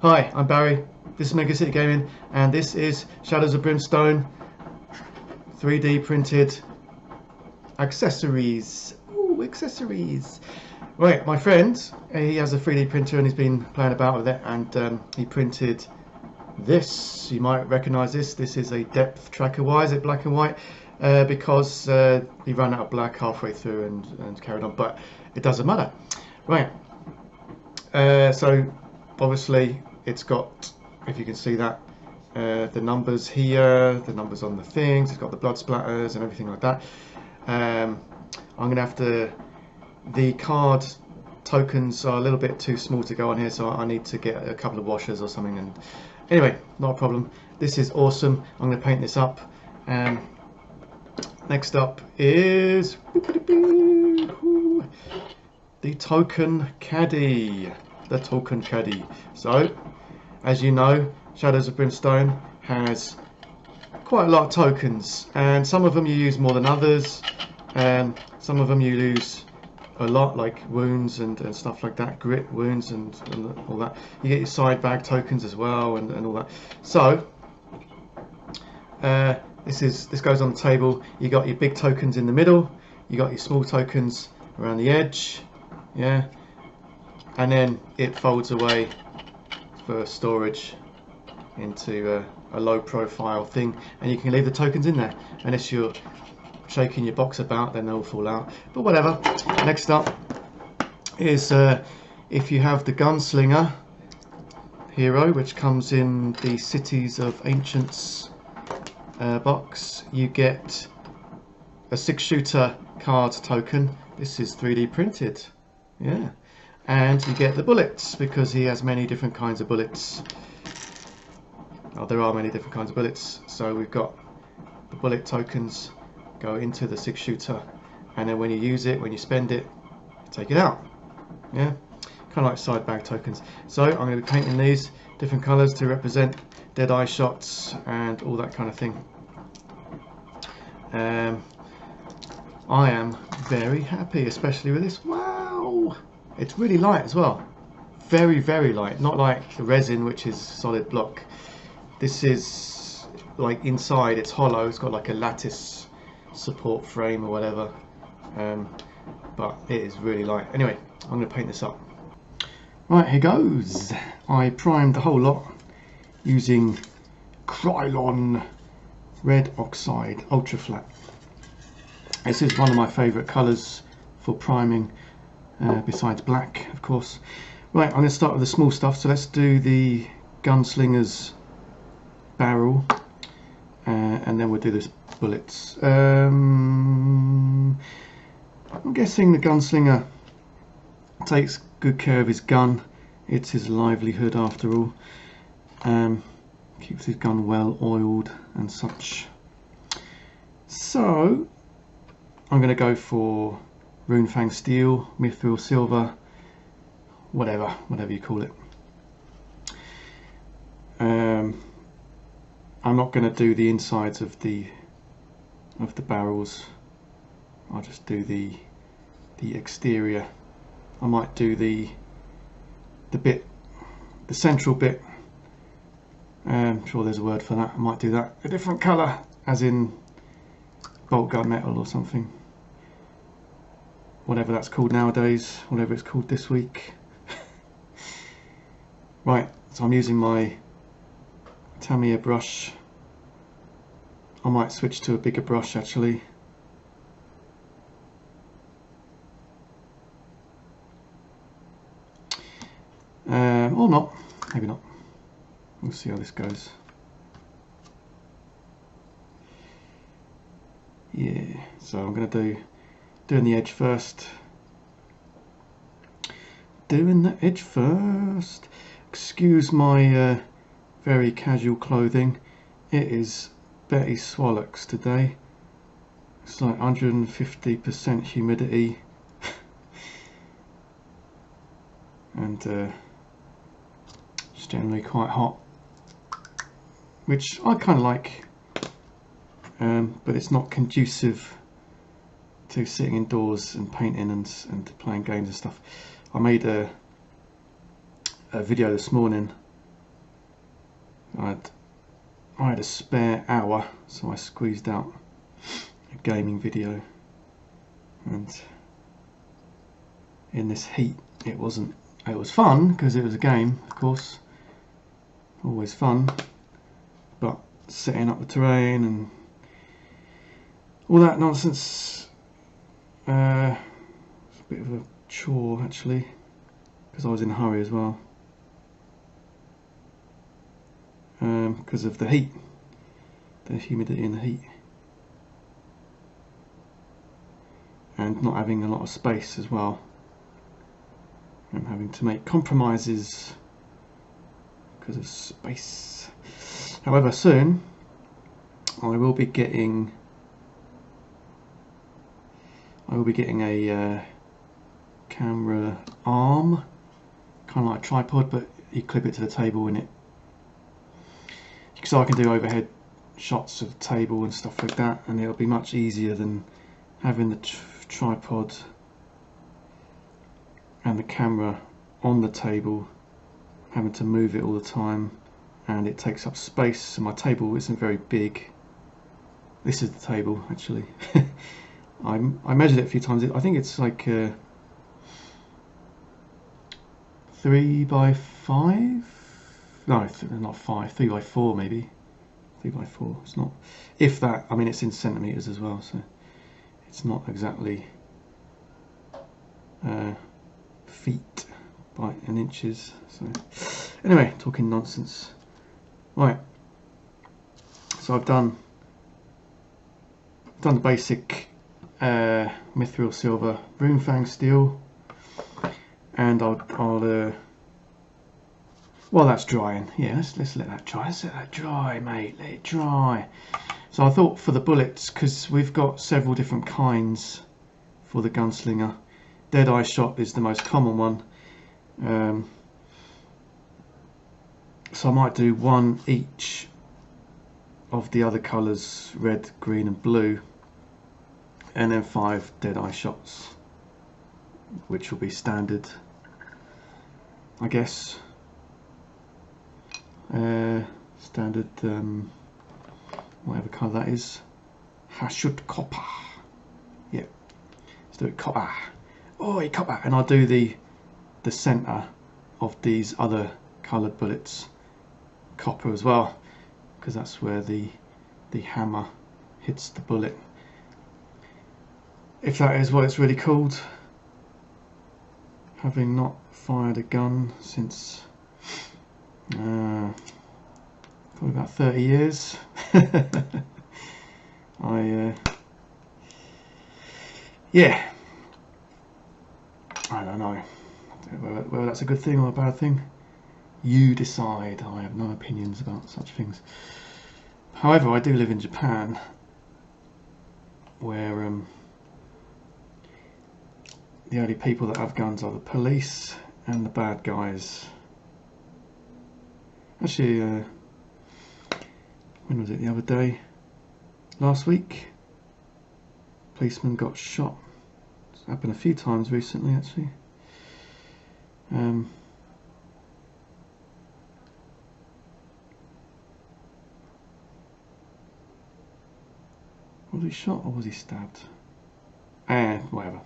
Hi, I'm Barry. This is Mega City Gaming, and this is Shadows of Brimstone 3D printed accessories. Ooh, accessories. Right, my friend, he has a 3D printer and he's been playing about with it, and he printed this. You might recognize this. This is a depth tracker. Why is it black and white? Because he ran out of black halfway through and carried on, but it doesn't matter. Right. So obviously it's got, if you can see that, the numbers here, the numbers on the things, it's got the blood splatters and everything like that. I'm gonna have to, the card tokens are a little bit too small to go on here, so I need to get a couple of washers or something. And anyway, not a problem. This is awesome. I'm gonna paint this up. Next up is the token caddy. The token caddy. So, as you know, Shadows of Brimstone has quite a lot of tokens, and some of them you use more than others, and some of them you lose a lot, like wounds and stuff like that, grit wounds and all that. You get your side bag tokens as well, and all that. So this goes on the table. You got your big tokens in the middle, you got your small tokens around the edge, yeah, and then it folds away for storage into a low profile thing, and you can leave the tokens in there unless you're shaking your box about, then they'll fall out, but whatever. Next up is if you have the gunslinger hero, which comes in the Cities of Ancients box, you get a 6-shooter card token. This is 3D printed, yeah, and you get the bullets because he has many different kinds of bullets. Oh, there are many different kinds of bullets, so we've got the bullet tokens go into the 6-shooter, and then when you use it, when you spend it, you take it out, yeah, kind of like side bag tokens. So I'm going to be painting these different colors to represent dead eye shots and all that kind of thing. I am very happy, especially with this. Wow, it's really light as well, very light, not like the resin, which is solid block. This is like inside it's hollow, it's got like a lattice support frame or whatever, but it is really light. Anyway, I'm going to paint this up. Right, here goes. I primed the whole lot using Krylon red oxide ultra flat. This is one of my favourite colours for priming, besides black, of course. Right, I'm going to start with the small stuff. So let's do the gunslinger's barrel, and then we'll do the bullets. I'm guessing the gunslinger takes good care of his gun. It's his livelihood after all. Keeps his gun well oiled and such. So I'm going to go for Runefang steel, mithril silver, whatever you call it. I'm not going to do the insides of the barrels. I'll just do the exterior. I might do the central bit. I'm sure there's a word for that. I might do that a different colour, as in bolt gun metal or something. Whatever that's called nowadays, whatever it's called this week. Right, so I'm using my Tamiya brush. I might switch to a bigger brush actually. Or not, maybe not. We'll see how this goes. Yeah, so I'm going to doing the edge first. Doing the edge first. Excuse my very casual clothing. It is Betty Swallocks today. It's like 150% humidity. And it's generally quite hot, which I kind of like, but it's not conducive to sitting indoors and painting and playing games and stuff. I made a video this morning I had a spare hour, so I squeezed out a gaming video, and in this heat it was fun because it was a game, of course, always fun, but setting up the terrain and all that nonsense, it's a bit of a chore actually, because I was in a hurry as well, because of the heat, the humidity and the heat, and not having a lot of space as well, and having to make compromises because of space. However, soon I will be getting a camera arm, kind of like a tripod, but you clip it to the table in it, so I can do overhead shots of the table and stuff like that, and it'll be much easier than having the tripod and the camera on the table, having to move it all the time, and it takes up space, and my table isn't very big. This is the table actually. I measured it a few times. I think it's like 3 by 5. No, not 5. 3 by 4 maybe. 3 by 4. It's not, if that. I mean, it's in centimeters as well, so it's not exactly feet in inches. So anyway, talking nonsense. Right. So I've done the basic mithril silver, runefang steel, and I'll while that's drying, yeah, let's let that dry. Let's let that dry, mate. Let it dry. So I thought for the bullets, because we've got several different kinds for the gunslinger. Dead-eye shot is the most common one. So I might do one each of the other colours, red, green and blue, and then 5 dead-eye shots, which will be standard, I guess. Standard, whatever colour that is. Hashut copper. Yeah, let's do it copper. Oh, copper. And I'll do the centre of these other coloured bullets copper as well, because that's where the hammer hits the bullet, if that is what it's really called, having not fired a gun since probably about 30 years. Yeah, I don't know whether that's a good thing or a bad thing. You decide. I have no opinions about such things. However, I do live in Japan, where the only people that have guns are the police and the bad guys. Actually, when was it? The other day? Last week? Policeman got shot. It's happened a few times recently, actually. Was he shot or was he stabbed? Whatever.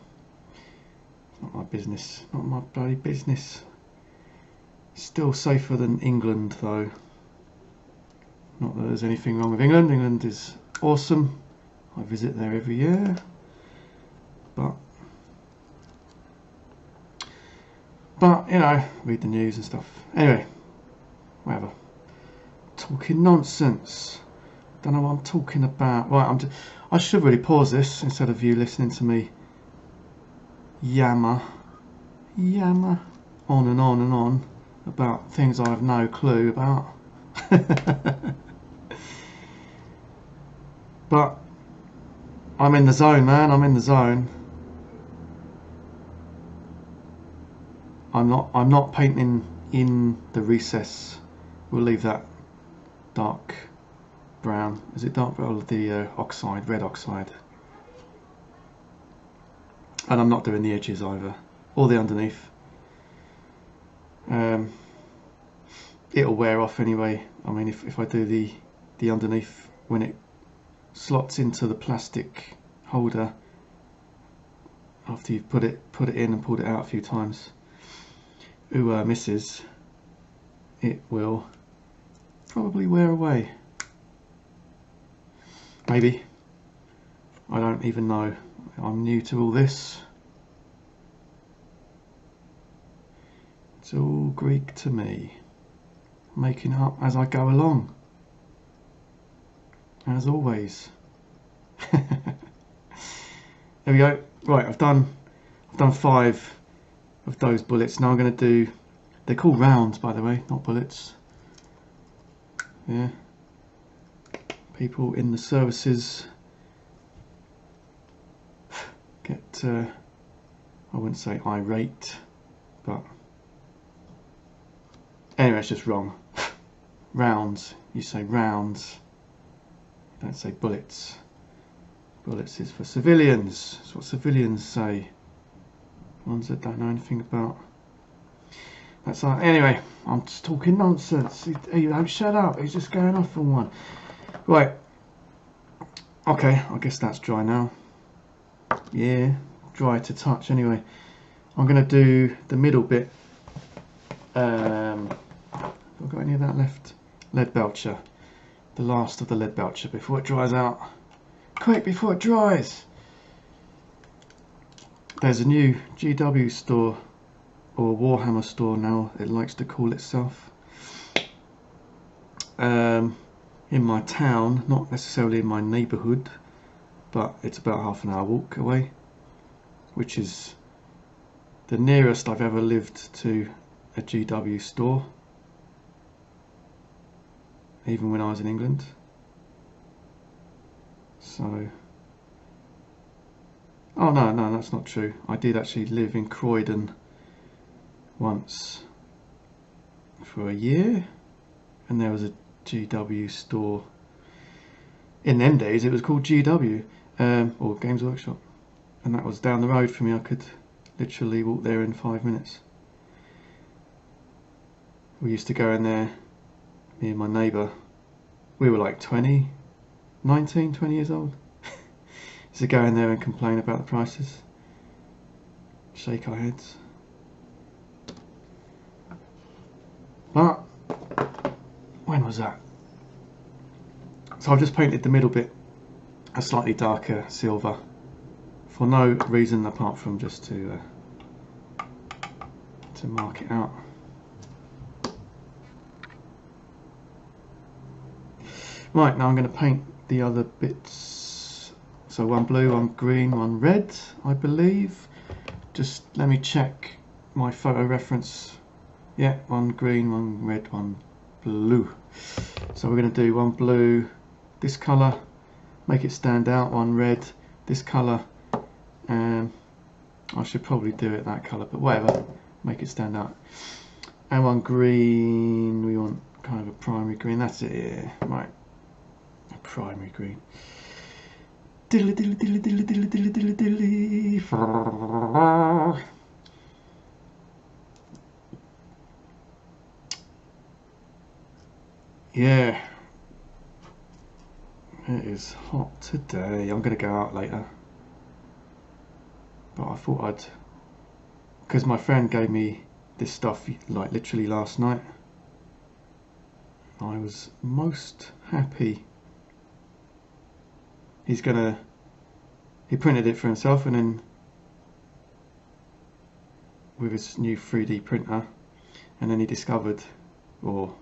It's not my business. Not my bloody business. Still safer than England, though. Not that there's anything wrong with England. England is awesome. I visit there every year. But you know, read the news and stuff. Anyway, whatever. Talking nonsense. Don't know what I'm talking about. Right, I should really pause this instead of you listening to me yammer on and on and on about things I have no clue about. But I'm in the zone, man. I'm in the zone. I'm not painting in the recess. We'll leave that dark brown. Is it dark brown? The oxide, red oxide. And I'm not doing the edges either, or the underneath. it'll wear off anyway. I mean, if I do the underneath, when it slots into the plastic holder after you've put it in and pulled it out a few times, misses, it will probably wear away. Maybe. I don't even know. I'm new to all this. It's all Greek to me. Making it up as I go along. As always. There we go. Right, I've done 5 of those bullets. Now I'm going to do, they're called rounds by the way, not bullets. Yeah. People in the services get, I wouldn't say irate, but anyway, it's just wrong. Rounds, you say rounds, you don't say bullets. Bullets is for civilians, that's what civilians say. Ones that don't know anything about. That's all. Anyway, I'm just talking nonsense. You don't shut up, he's just going off on one. Right, okay, I guess that's dry now. Yeah, dry to touch anyway. I'm going to do the middle bit. Have I got any of that left? Lead belcher. The last of the lead belcher before it dries out. Quick, before it dries! There's a new GW store, or Warhammer store now, it likes to call itself. In my town, not necessarily in my neighbourhood, but it's about half an hour walk away, which is the nearest I've ever lived to a GW store, even when I was in England. So, oh no, that's not true. I did actually live in Croydon once for a year, and there was a GW store. In them days it was called GW, or Games Workshop, and that was down the road from me. I could literally walk there in 5 minutes. We used to go in there, me and my neighbour. We were like 20 years old. Used to go in there and complain about the prices, shake our heads. But when was that? So I've just painted the middle bit a slightly darker silver for no reason apart from just to mark it out. Right, now I'm going to paint the other bits. So one blue, one green, one red, I believe. Just let me check my photo reference. Yeah, one green, one red, one blue. So we're going to do one blue, this colour, make it stand out, one red, this colour, and I should probably do it that colour, but whatever, make it stand out. And one green, we want kind of a primary green, that's it, yeah, right, a primary green. Diddly diddly diddly diddly diddly diddly diddly diddly. Yeah, it is hot today. I'm going to go out later, but I thought I'd, because my friend gave me this stuff like literally last night. I was most happy. He printed it for himself, and then with his new 3D printer, and then he discovered, or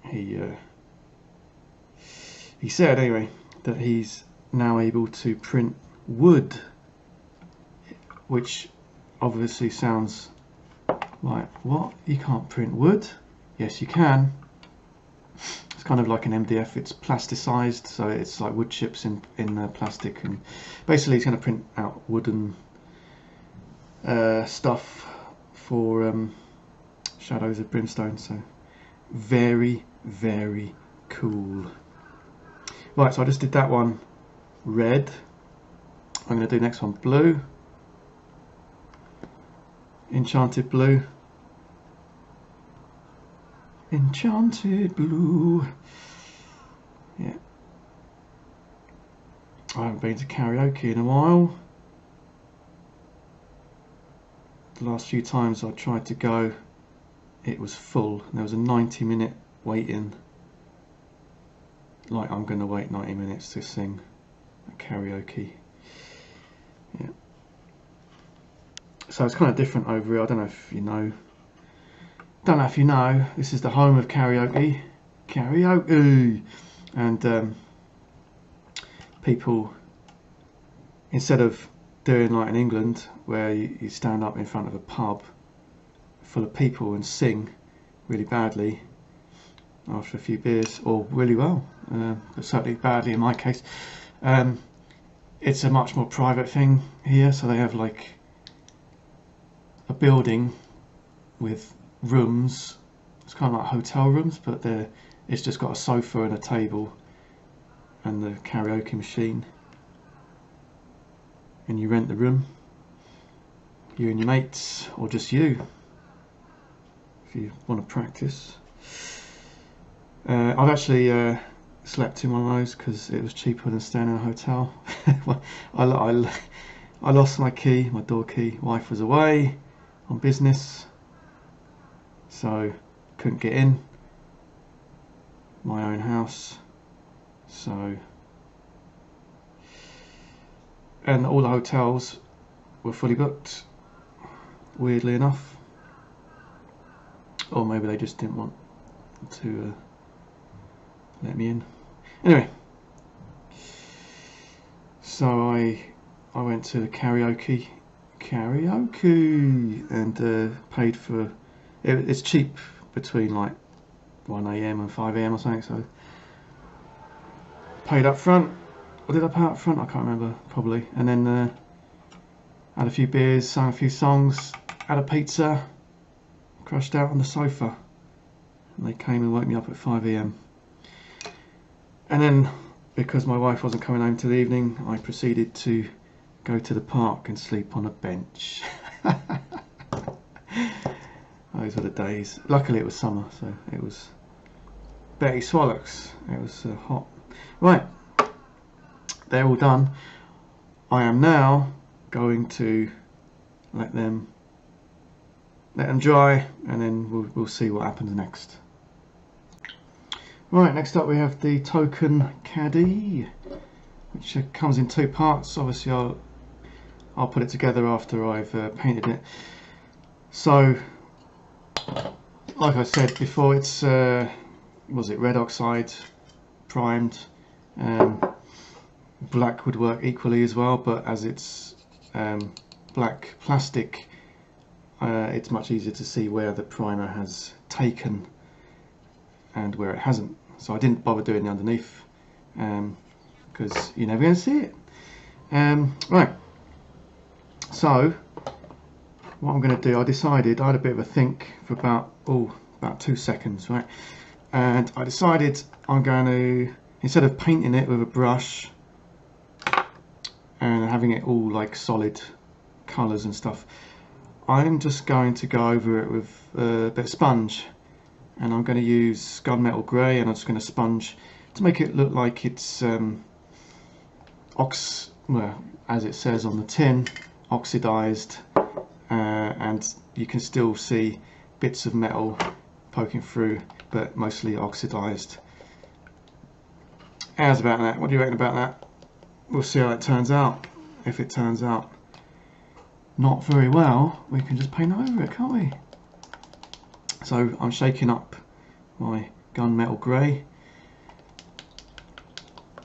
he said anyway, that he's now able to print wood, which obviously sounds like, what, you can't print wood? Yes you can. It's kind of like an MDF, it's plasticized, so it's like wood chips in plastic, and basically he's going to print out wooden stuff for Shadows of Brimstone, so very, very cool. Right, so I just did that one red. I'm going to do next one blue, enchanted blue, Enchanted Blue. Yeah. I haven't been to karaoke in a while. The last few times I tried to go, it was full. There was a 90-minute wait-in. Like I'm going to wait 90 minutes to sing a karaoke. Yeah. So it's kind of different over here. I don't know if you know. Don't know if you know. This is the home of karaoke. Karaoke, and people, instead of doing like in England where you stand up in front of a pub full of people and sing really badly after a few beers, or really well, but certainly badly in my case. It's a much more private thing here, so they have like a building with rooms. It's kind of like hotel rooms, but it's just got a sofa and a table and the karaoke machine, and you rent the room, you and your mates, or just you if you want to practice. I've actually slept in one of those because it was cheaper than staying in a hotel. I lost my key, my door key. Wife was away on business, so couldn't get in my own house. So, and all the hotels were fully booked, weirdly enough, or maybe they just didn't want to let me in. Anyway, so I went to the karaoke and paid for it. It's cheap between like 1 AM and 5 AM or something, so paid up front. Or did I pay up front? I can't remember, probably. And then had a few beers, sang a few songs, had a pizza, crashed out on the sofa, and they came and woke me up at 5 AM. And then, because my wife wasn't coming home till the evening, I proceeded to go to the park and sleep on a bench. Those were the days. Luckily it was summer, so it was Betty Swallocks. It was hot. Right, they're all done. I am now going to let them dry, and then we'll see what happens next. Right, next up we have the token caddy, which comes in two parts. Obviously I'll put it together after I've painted it. So, like I said before, it's was it red oxide primed. Black would work equally as well, but as it's black plastic, it's much easier to see where the primer has taken and where it hasn't. So I didn't bother doing the underneath because you're never going to see it. Right, so what I'm going to do, I had a bit of a think for about 2 seconds, right? And I decided I'm going to, instead of painting it with a brush and having it all like solid colours and stuff, I'm just going to go over it with a bit of sponge, and I'm going to use gunmetal grey, and I'm just going to sponge to make it look like it's well, as it says on the tin, oxidised, and you can still see bits of metal poking through, but mostly oxidised. How's about that? What do you reckon about that? We'll see how it turns out. If it turns out not very well, we can just paint over it, can't we? So I'm shaking up my gunmetal grey.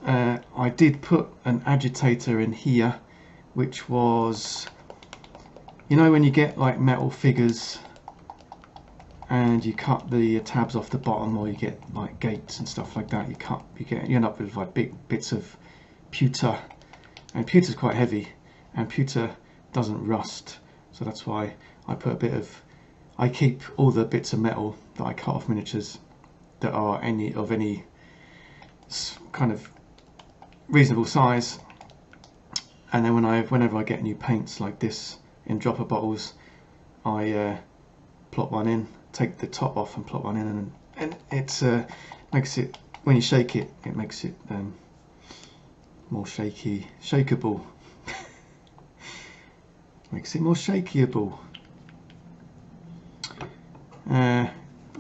I did put an agitator in here, which was, you know, when you get like metal figures and you cut the tabs off the bottom, or you get like gates and stuff like that, you end up with like big bits of pewter, and pewter's quite heavy, and pewter doesn't rust, so that's why I keep all the bits of metal that I cut off miniatures that are any kind of reasonable size, and then whenever I get new paints like this in dropper bottles, I plop one in, take the top off and plop one in, and and it makes it, when you shake it, it makes it more shakeable. Makes it more shakeable.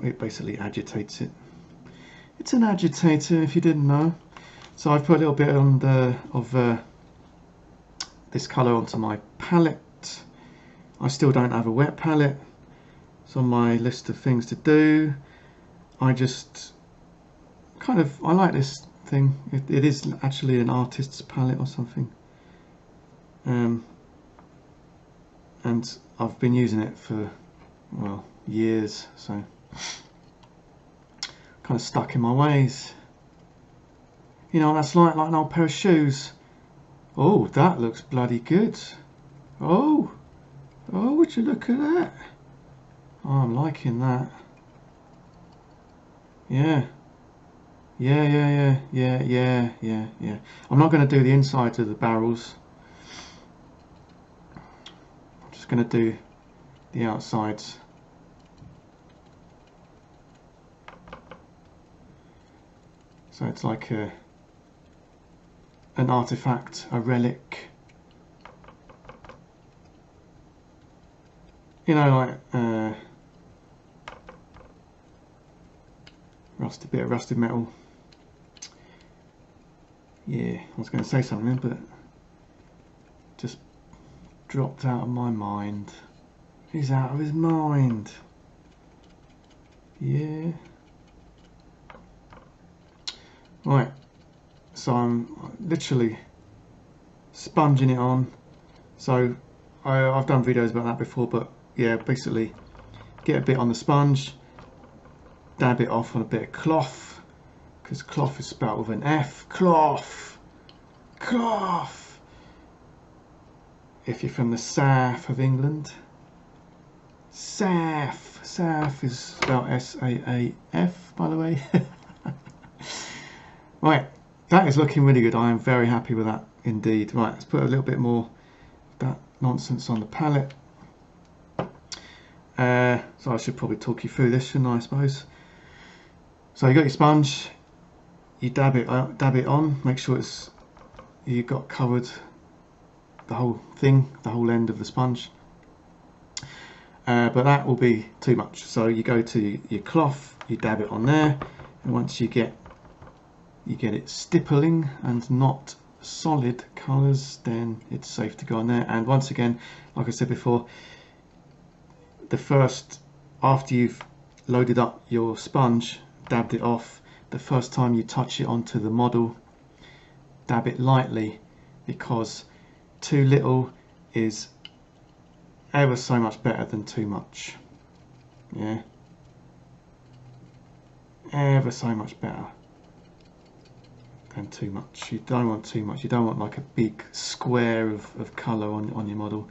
It basically agitates it. It's an agitator, if you didn't know. So I've put a little bit on of this colour onto my palette. I still don't have a wet palette. It's on my list of things to do. I just kind of, I like this thing. It is actually an artist's palette or something. And I've been using it for, well, years, so kind of stuck in my ways. You know, that's like an old pair of shoes. Oh, that looks bloody good. Oh, would you look at that? Oh, I'm liking that. Yeah. Yeah. I'm not going to do the insides of the barrels. I'm just going to do the outsides. So it's like an artifact, a relic. You know, like bit of rusted metal. Yeah, I was going to say something, but just dropped out of my mind. He's out of his mind. Yeah. Right, so I'm literally sponging it on. So I've done videos about that before, but yeah, basically get a bit on the sponge, dab it off on a bit of cloth, because cloth is spelled with an F. Cloth. If you're from the south of England, south is spelled S-A-A-F, by the way. Right, that is looking really good. I am very happy with that indeed. Right, let's put a little bit more of that nonsense on the palette. So I should probably talk you through this, shouldn't I suppose? So you got your sponge, you dab it on, make sure you've got covered the whole thing, the whole end of the sponge. But that will be too much. So you go to your cloth, you dab it on there, and once you get it stippling and not solid colours, then it's safe to go on there. And once again, like I said before, after you've loaded up your sponge, dabbed it off, the first time you touch it onto the model, dab it lightly, because too little is ever so much better than too much. Yeah, ever so much better than too much. You don't want too much. You don't want like a big square of colour on your model.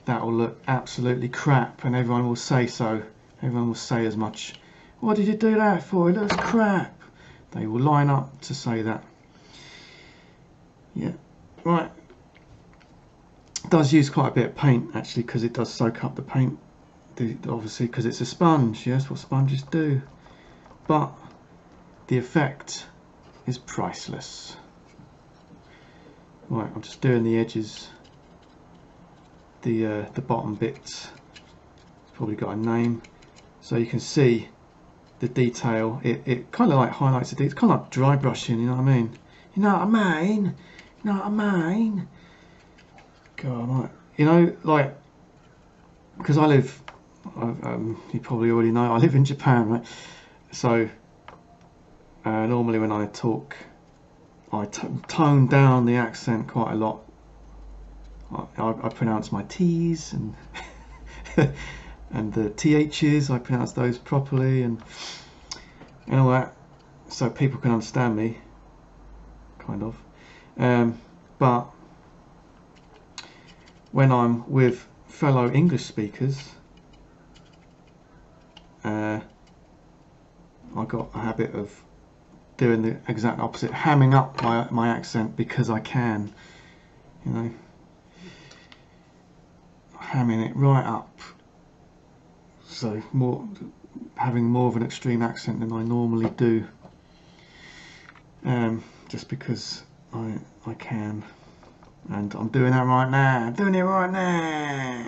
That will look absolutely crap, and everyone will say so. Everyone will say as much. What did you do that for? It looks crap. They will line up to say that. Yeah, right. It does use quite a bit of paint actually, because it does soak up the paint. Obviously, because it's a sponge. Yes, what sponges do. But the effect is priceless. Right, I'm just doing the edges. The bottom bits. It's probably got a name, so you can see the detail. It kind of like highlights the detail. It's kind of like dry brushing. You know what I mean? You know what I mean? You know what I mean? God, right. You know, like, because I live. You probably already know I live in Japan, right? So normally when I talk, I tone down the accent quite a lot. I pronounce my T's and and the TH's, I pronounce those properly and all that, so people can understand me, kind of. But when I'm with fellow English speakers, I got a habit of doing the exact opposite, hamming up my accent because I can, you know. Hamming it right up so having more of an extreme accent than I normally do, just because I can, and I'm doing that right now. I'm doing it right now.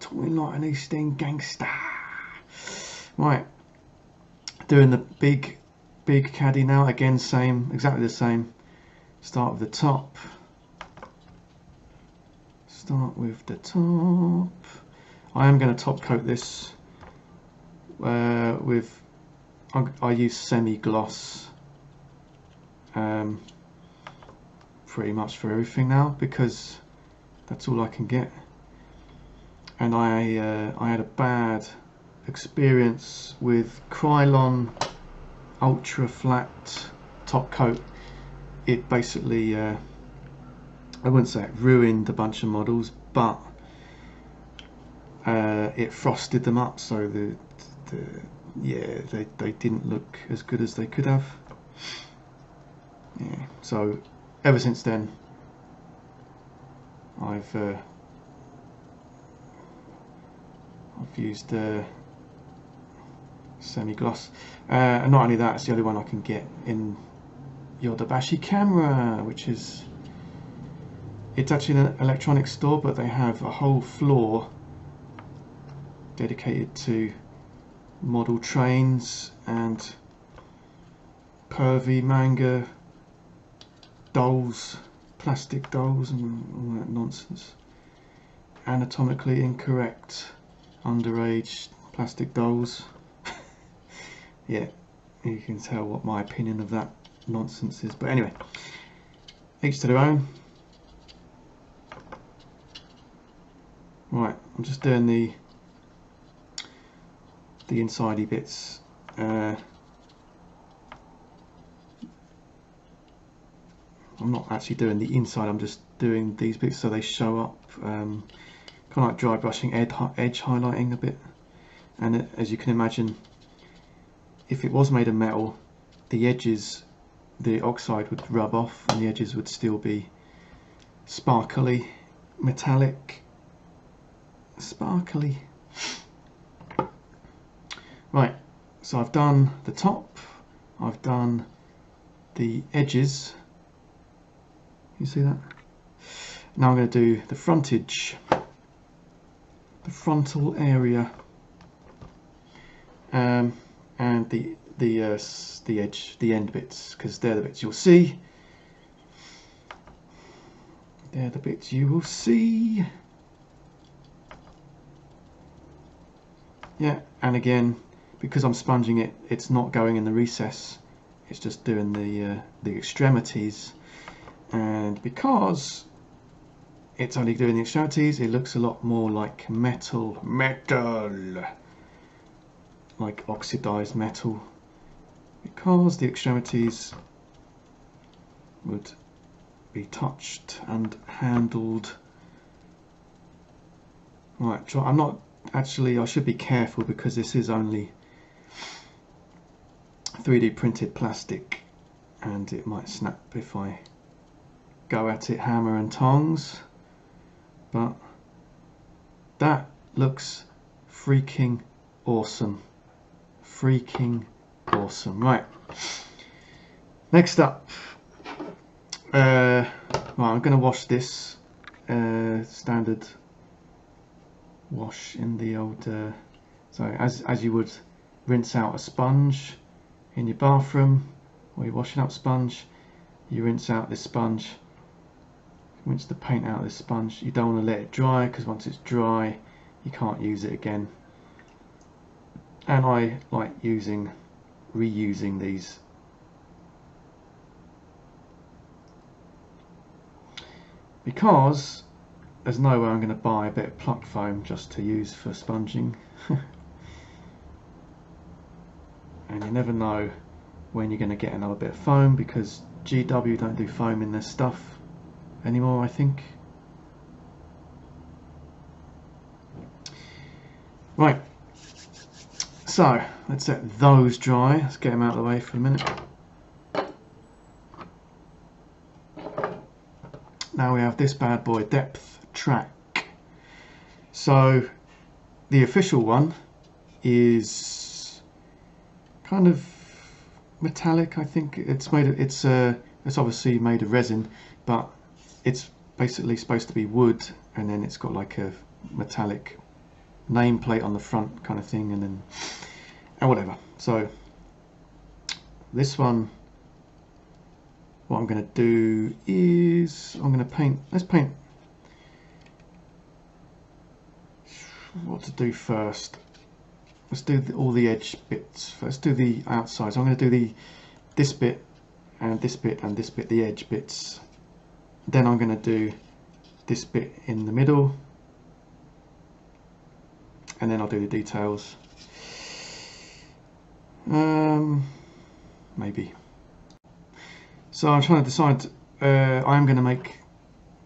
Talking like an East End gangster. Right, doing the big caddy now. Again, exactly the same. Start with the top. Start with the top. I am going to top coat this with. I use semi-gloss pretty much for everything now, because that's all I can get. And I had a bad experience with Krylon ultra flat top coat. It basically I wouldn't say it ruined a bunch of models, but it frosted them up, so they didn't look as good as they could have. Yeah, so ever since then I've used semi-gloss, and not only that, it's the only one I can get in Yodobashi camera, which is, it's actually an electronics store, but they have a whole floor dedicated to model trains and pervy manga dolls, plastic dolls and all that nonsense. Anatomically incorrect underage plastic dolls. Yeah, you can tell what my opinion of that nonsense is, but anyway, each to their own. Right, I'm just doing the insidey bits. I'm not actually doing the inside, I'm just doing these bits so they show up, kind of like dry brushing, edge highlighting a bit. And as you can imagine, if it was made of metal, the edges, the oxide would rub off and the edges would still be sparkly, metallic, sparkly. Right, so I've done the top, I've done the edges, you see that? Now I'm going to do the frontage, the frontal area, and the edge, the end bits, because they're the bits you'll see. They're the bits you will see. Yeah, and again, because I'm sponging it, it's not going in the recess. It's just doing the extremities, and because it's only doing the extremities, it looks a lot more like metal, like oxidized metal, because the extremities would be touched and handled. Right, so I'm not actually, I should be careful because this is only 3D printed plastic and it might snap if I go at it hammer and tongs, but that looks freaking awesome. Freaking awesome. Right, next up, right, I'm going to wash this standard wash in the old so as you would rinse out a sponge in your bathroom, or you're washing up sponge, you rinse out this sponge, rinse the paint out of this sponge. You don't want to let it dry, because once it's dry you can't use it again. And I like reusing these. Because there's no way I'm going to buy a bit of pluck foam just to use for sponging. And you never know when you're going to get another bit of foam, because GW don't do foam in their stuff anymore, I think. Right, so let's let those dry. Let's get them out of the way for a minute. Now we have this bad boy, depth track. So the official one is kind of metallic. I think it's made of, it's obviously made of resin, but it's basically supposed to be wood, and then it's got like a metallic nameplate on the front kind of thing, and then whatever. So this one, what I'm going to do is I'm going to paint. Let's paint. What to do first? Let's do all the edge bits. Let's do the outside. So I'm going to do this bit and this bit and this bit, the edge bits. Then I'm going to do this bit in the middle, and then I'll do the details. Maybe. So I'm trying to decide. I'm going to make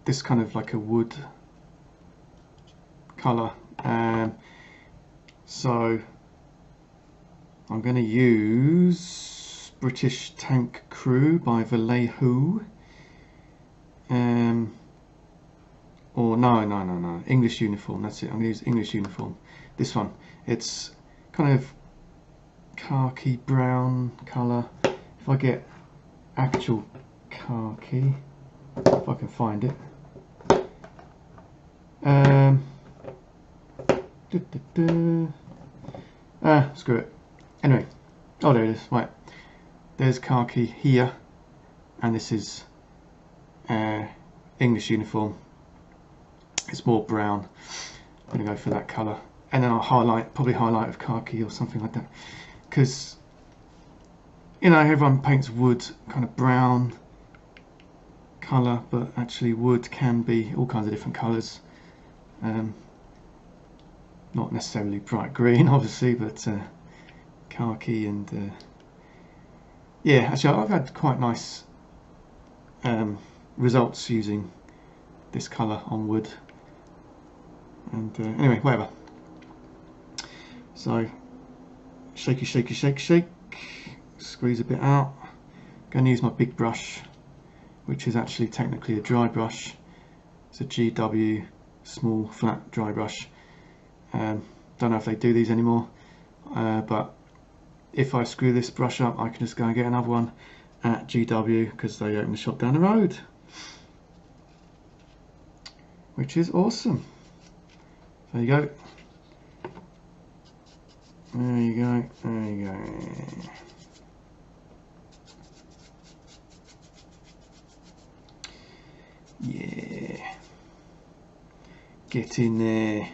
this kind of like a wood colour. So I'm going to use British Tank Crew by Vallejo. Or no, English Uniform, that's it. I'm going to use English Uniform. This one, it's kind of khaki brown colour. If I get actual khaki, if I can find it. Screw it. Anyway, oh, there it is. Right, there's khaki here, and this is English Uniform. It's more brown. I'm going to go for that colour, and then I'll probably highlight with khaki or something like that, because you know everyone paints wood kind of brown colour, but actually wood can be all kinds of different colours. Not necessarily bright green, obviously, but khaki and yeah. Actually, I've had quite nice results using this colour on wood. And anyway, whatever. So shaky, shaky, shake, shake. Squeeze a bit out. Going to use my big brush, which is actually technically a dry brush. It's a GW small flat dry brush. Don't know if they do these anymore, but if I screw this brush up, I can just go and get another one at GW, because they open the shop down the road, which is awesome. There you go. There you go. There you go. Yeah. Get in there.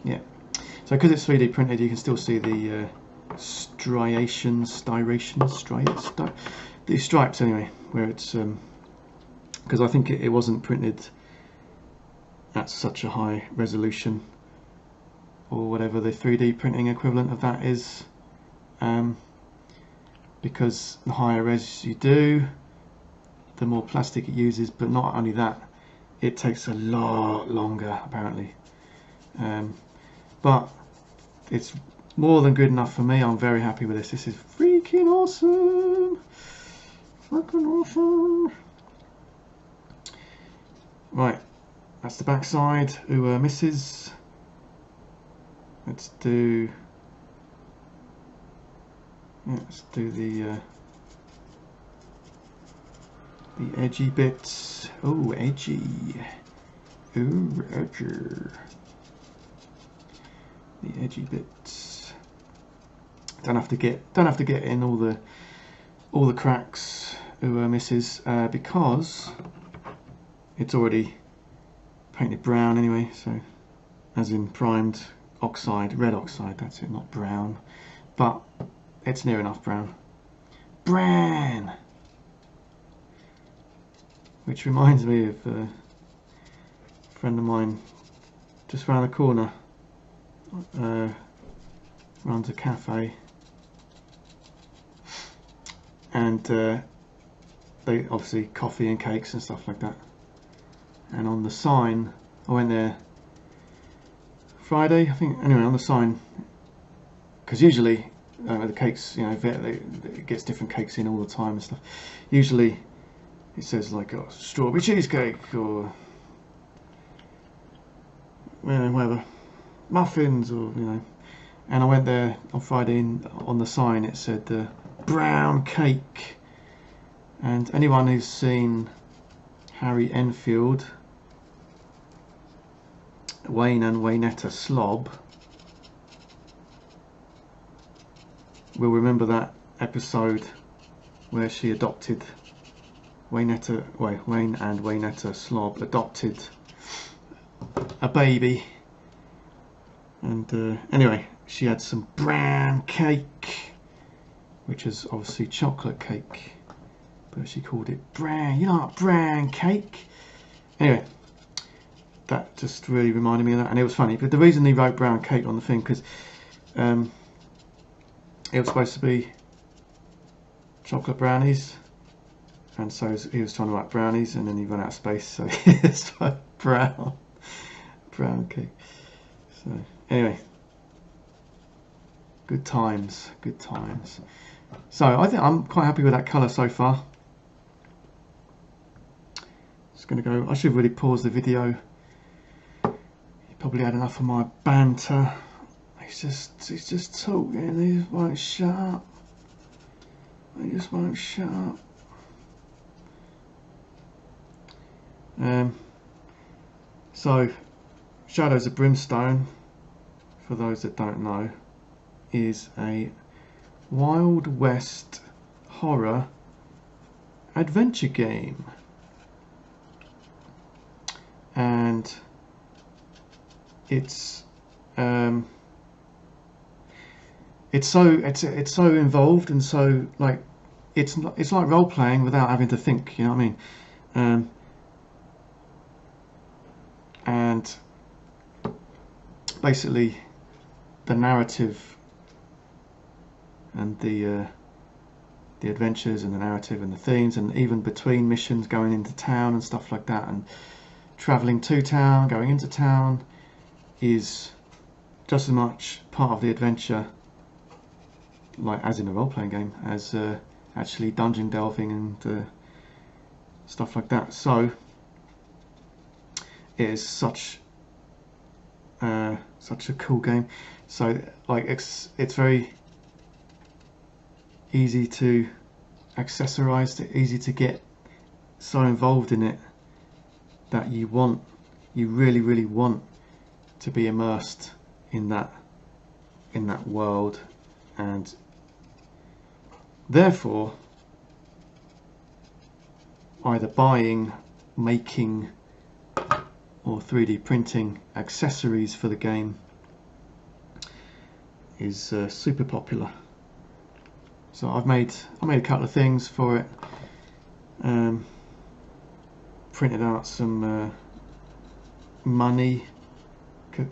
Yeah. So because it's 3D printed, you can still see the striations, the stripes anyway, where it's because I think it wasn't printed at such a high resolution, or whatever the 3D printing equivalent of that is, because the higher res you do, the more plastic it uses. But not only that, it takes a lot longer apparently, but it's more than good enough for me. I'm very happy with this. This is freaking awesome. Fucking awesome. Right, that's the back side. Ooh, misses. Let's do the edgy bits. Oh, edgy. Ooh, edgy. The edgy bits. Don't have to get in all the cracks. Ooh, misses, because it's already painted brown anyway, so as in primed oxide, red oxide, that's it, not brown, but it's near enough brown. Bran! Which reminds me of a friend of mine just round the corner, runs a cafe, and they obviously coffee and cakes and stuff like that. And on the sign, I went there Friday, I think. Anyway, on the sign, because usually the cakes, you know, it gets different cakes in all the time and stuff. Usually it says like, oh, strawberry cheesecake or whatever, muffins, or And I went there on Friday, and on the sign it said brown cake. And anyone who's seen Harry Enfield, Wayne and Waynetta Slob, will remember that episode where she adopted Wayne and Waynetta Slob adopted a baby. And anyway, she had some brown cake, which is obviously chocolate cake, but she called it brown. You like brown cake? Anyway, that just really reminded me of that, and it was funny. But the reason he wrote brown cake on the thing, because it was supposed to be chocolate brownies, and so he was trying to write brownies, and then he ran out of space, so it's like brown cake. So anyway, good times. So I think I'm quite happy with that colour so far. Just going to go. I should really pause the video. You probably had enough of my banter. He's just talking. He just won't shut up. He just won't shut up. So, Shadows of Brimstone, for those that don't know, is a Wild West horror adventure game, and it's so involved, and so like it's like role playing without having to think. You know what I mean? And basically, the narrative and the adventures and the narrative and the themes, and even between missions, going into town and stuff like that, and travelling to town, going into town, is just as much part of the adventure, like as in a role-playing game, as actually dungeon delving and stuff like that. So it is such a cool game. So like it's very easy to accessorize, easy to get so involved in it that you really want to be immersed in that world, and therefore either buying, making, or 3D printing accessories for the game is super popular. So I made a couple of things for it. Printed out some money,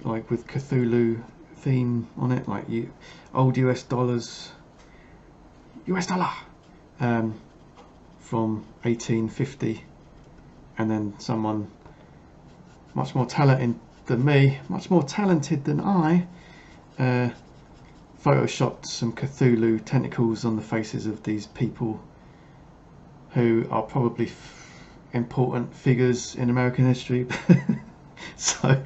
like with Cthulhu theme on it, like old US dollars, from 1850, and then someone much more talented than I, photoshopped some Cthulhu tentacles on the faces of these people who are probably important figures in American history. So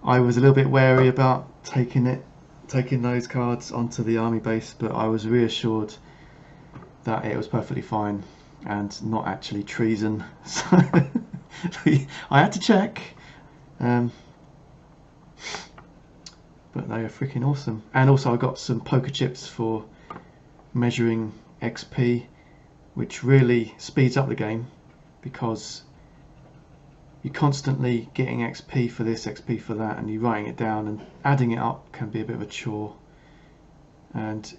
I was a little bit wary about taking those cards onto the army base, but I was reassured that it was perfectly fine and not actually treason. So I had to check, but they are freaking awesome. And also I got some poker chips for measuring XP, which really speeds up the game, because you're constantly getting XP for this, XP for that, and you're writing it down, and adding it up can be a bit of a chore. And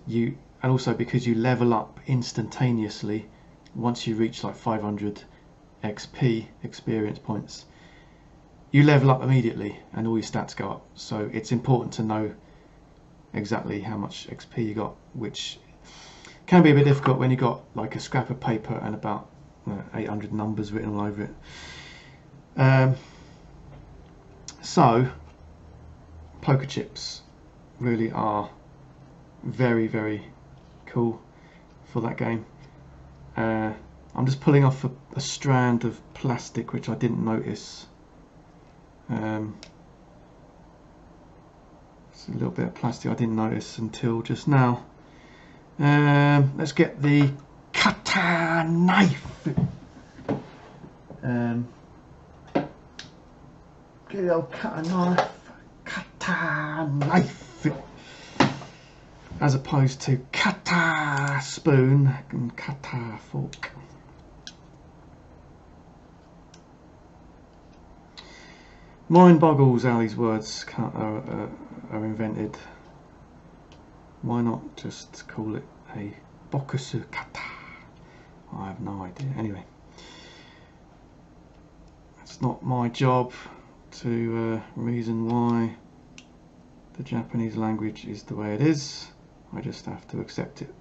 also because you level up instantaneously once you reach like 500 XP experience points, you level up immediately and all your stats go up. So it's important to know exactly how much XP you got, which can be a bit difficult when you got like a scrap of paper and about 800 numbers written all over it. So poker chips really are very, very cool for that game. I'm just pulling off a strand of plastic which I didn't notice. a little bit of plastic I didn't notice until just now. Let's get the cutter knife. Get the old cutter knife, as opposed to cutter spoon and cutter fork. Mind boggles how these words are invented. Why not just call it a bokusu kata? I have no idea. Anyway, it's not my job to reason why the Japanese language is the way it is. I just have to accept it.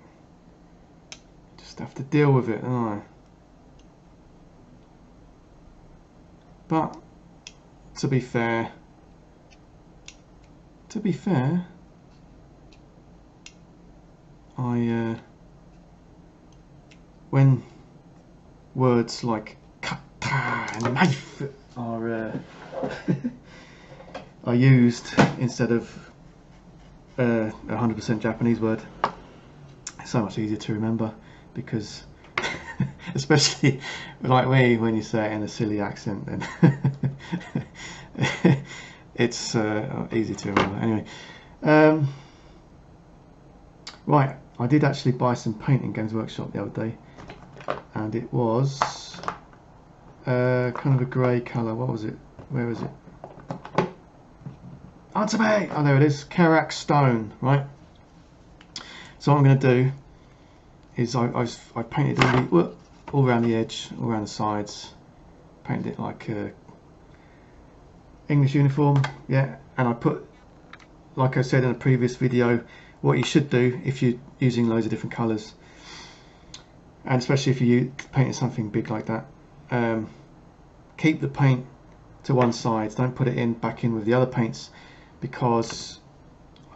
Just have to deal with it, don't I? But to be fair, when words like kata, knife are are used instead of 100% Japanese word, it's so much easier to remember, because especially like me, when you say it in a silly accent, then it's easy to remember. Anyway, right, I did actually buy some paint in Games Workshop the other day, and it was kind of a grey colour. What was it? Where was it? Answer me! Oh, there it is. Karak stone, right? So what I'm going to do is I painted all around the edge, all around the sides. Painted it like a English uniform, yeah. And I put, like I said in a previous video, what you should do if you're using loads of different colours, and especially if you're painting something big like that, keep the paint to one side. Don't put it back in with the other paints, because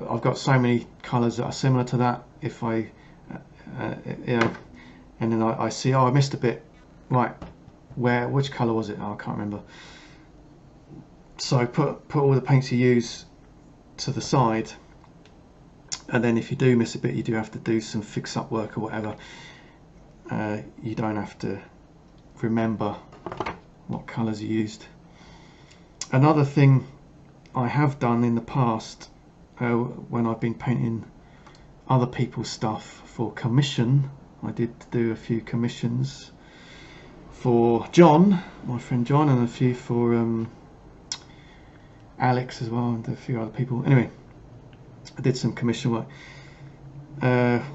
I've got so many colours that are similar to that. If I, you know, and then I see, oh, I missed a bit. Right, which colour was it? Oh, I can't remember. So put all the paints you use to the side, and then if you do miss a bit, you do have to do some fix-up work or whatever. You don't have to remember what colours you used. Another thing I have done in the past, when I've been painting other people's stuff for commission, I did do a few commissions for John, my friend John, and a few for Alex as well, and a few other people. Anyway, I did some commission work.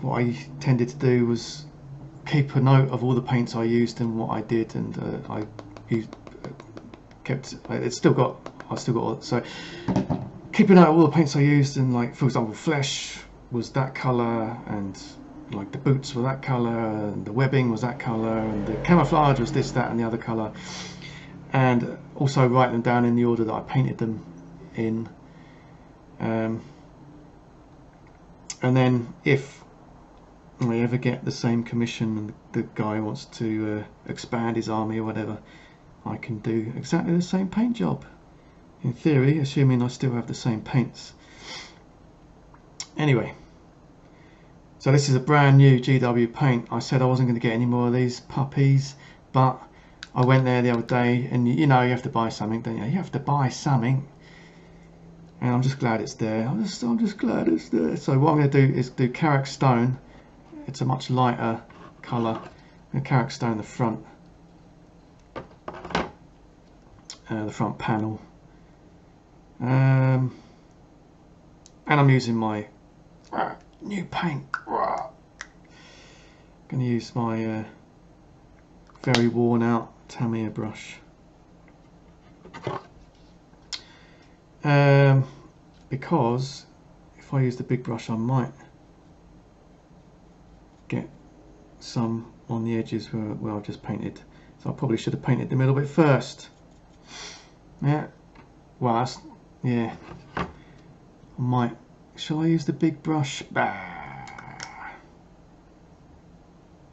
What I tended to do was keep a note of all the paints I used and what I did, and I still got all, so keep a note of all the paints I used, and like, for example, flesh was that colour, and like the boots were that colour, and the webbing was that colour, and the camouflage was this, that and the other colour, and also write them down in the order that I painted them in. And then if I ever get the same commission and the guy wants to expand his army or whatever, I can do exactly the same paint job, in theory, assuming I still have the same paints. Anyway, so this is a brand new GW paint. I said I wasn't going to get any more of these puppies, but I went there the other day, and you know, you have to buy something, don't you? You have to buy something, and I'm just glad it's there. I'm just glad it's there. So what I'm going to do is do Karak stone. It's a much lighter colour. And Karak stone the front panel, and I'm using my new paint. I'm going to use my very worn out Tamiya brush, because if I use the big brush I might get some on the edges where I've just painted, so I probably should have painted the middle bit first. Yeah, well, that's, yeah, I might. Shall I use the big brush?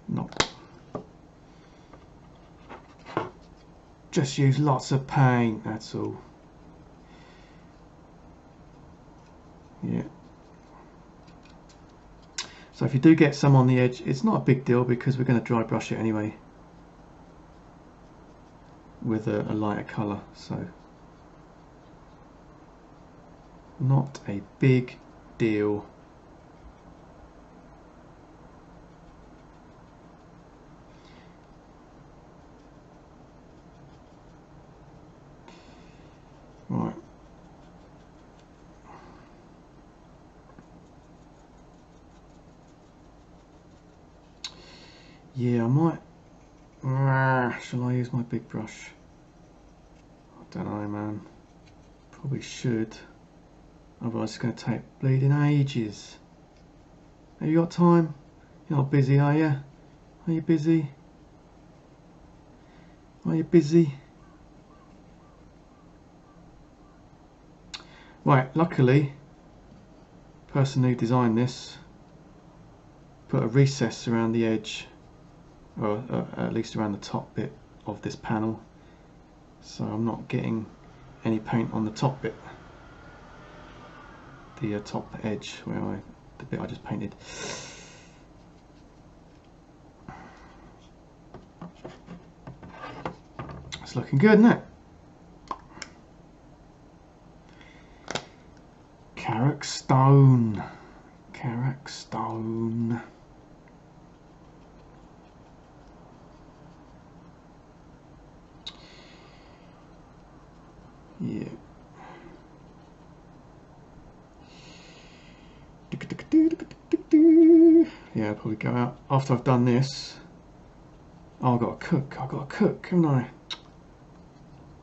No. Just use lots of paint, that's all. Yeah. So if you do get some on the edge, it's not a big deal because we're going to dry brush it anyway with a lighter colour, so not a big deal. Right. Yeah, I might. Shall I use my big brush? I don't know, man. Probably should. Otherwise it's going to take bleeding ages. Have you got time? You're not busy, are you? Are you busy? Are you busy? Right, luckily, the person who designed this put a recess around the edge, or at least around the top bit of this panel, so I'm not getting any paint on the top bit, the top edge where the bit I just painted. It's looking good, isn't it? Carrack stone. Carrack stone. Yeah. Yeah, I'll probably go out after I've done this. Oh, I've got to cook. I've got to cook, haven't I?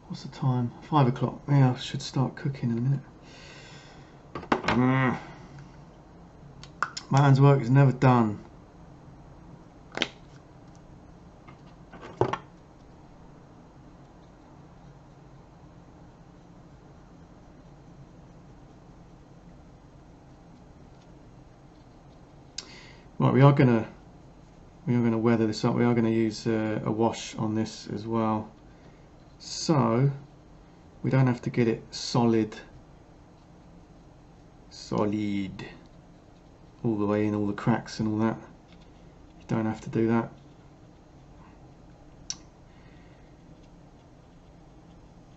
What's the time? 5 o'clock. Yeah, I should start cooking in a minute. Man's work is never done. Right, we are gonna weather this up. We are gonna use a wash on this as well, so we don't have to get it solid all the way in, all the cracks and all that. You don't have to do that.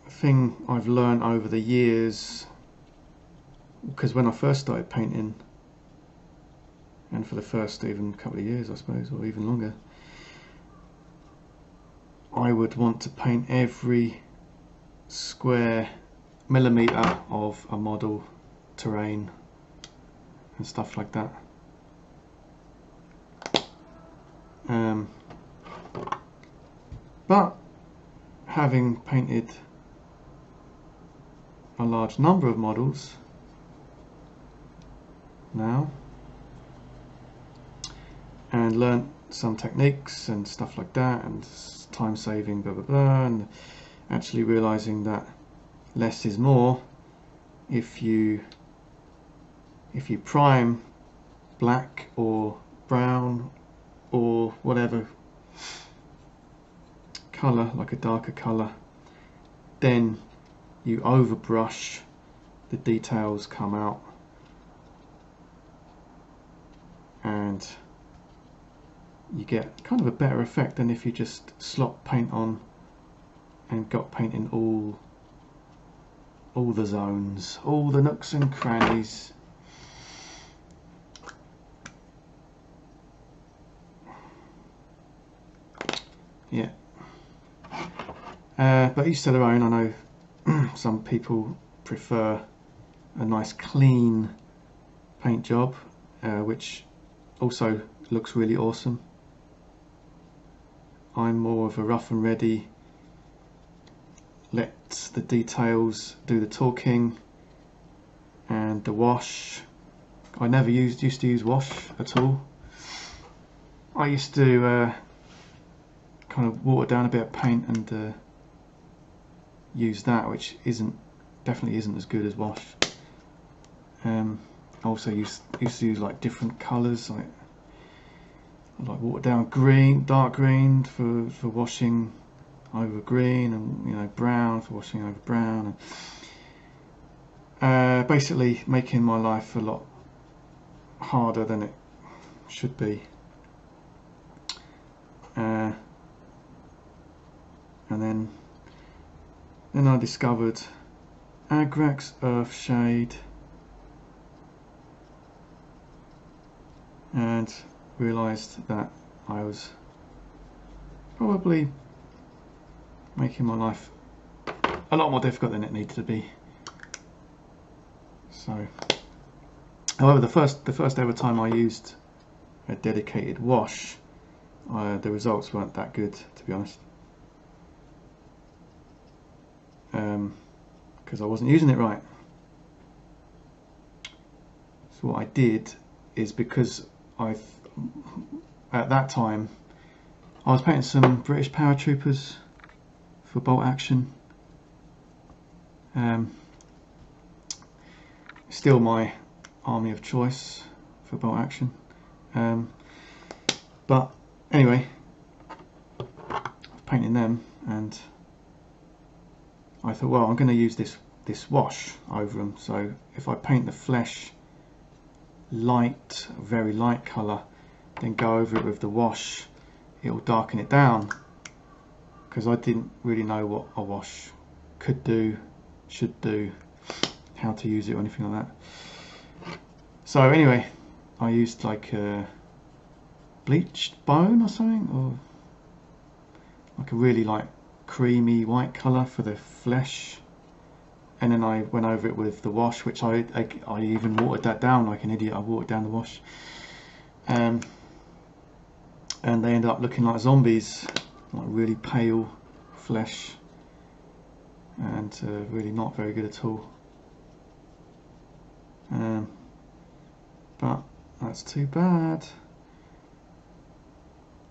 The thing I've learned over the years, because when I first started painting, and for the first even couple of years I suppose, or even longer, I would want to paint every square millimetre of a model, terrain and stuff like that. But having painted a large number of models now and learnt some techniques and stuff like that, and time saving, blah blah blah, and actually realizing that less is more. If you prime black or brown or whatever color, like a darker color, then you overbrush, the details come out, and you get kind of a better effect than if you just slop paint on and got paint in all the zones, all the nooks and crannies. Yeah. But each to their own. I know some people prefer a nice clean paint job, which also looks really awesome. I'm more of a rough and ready, let the details do the talking, and the wash. I never used to use wash at all. I used to kind of water down a bit of paint and use that, which definitely isn't as good as wash. I also used to use like different colours, like watered down green, dark green for washing over green, and brown for washing over brown, and basically making my life a lot harder than it should be. And then I discovered Agrax Earthshade and realised that I was probably making my life a lot more difficult than it needed to be. So, however, the first ever time I used a dedicated wash, the results weren't that good, to be honest, because I wasn't using it right. So what I did is, because at that time I was painting some British paratroopers for bolt action. Still my army of choice for bolt action. But anyway, I was painting them, and I thought, well, I'm going to use this wash over them. So if I paint the flesh light, very light colour, then go over it with the wash, it will darken it down. Because I didn't really know what a wash could do, should do, how to use it or anything like that. So anyway, I used like a bleached bone or something, or like a really like creamy white colour for the flesh, and then I went over it with the wash, which I even watered that down like an idiot. I watered down the wash, and they ended up looking like zombies, like really pale flesh, and really not very good at all. But that's too bad.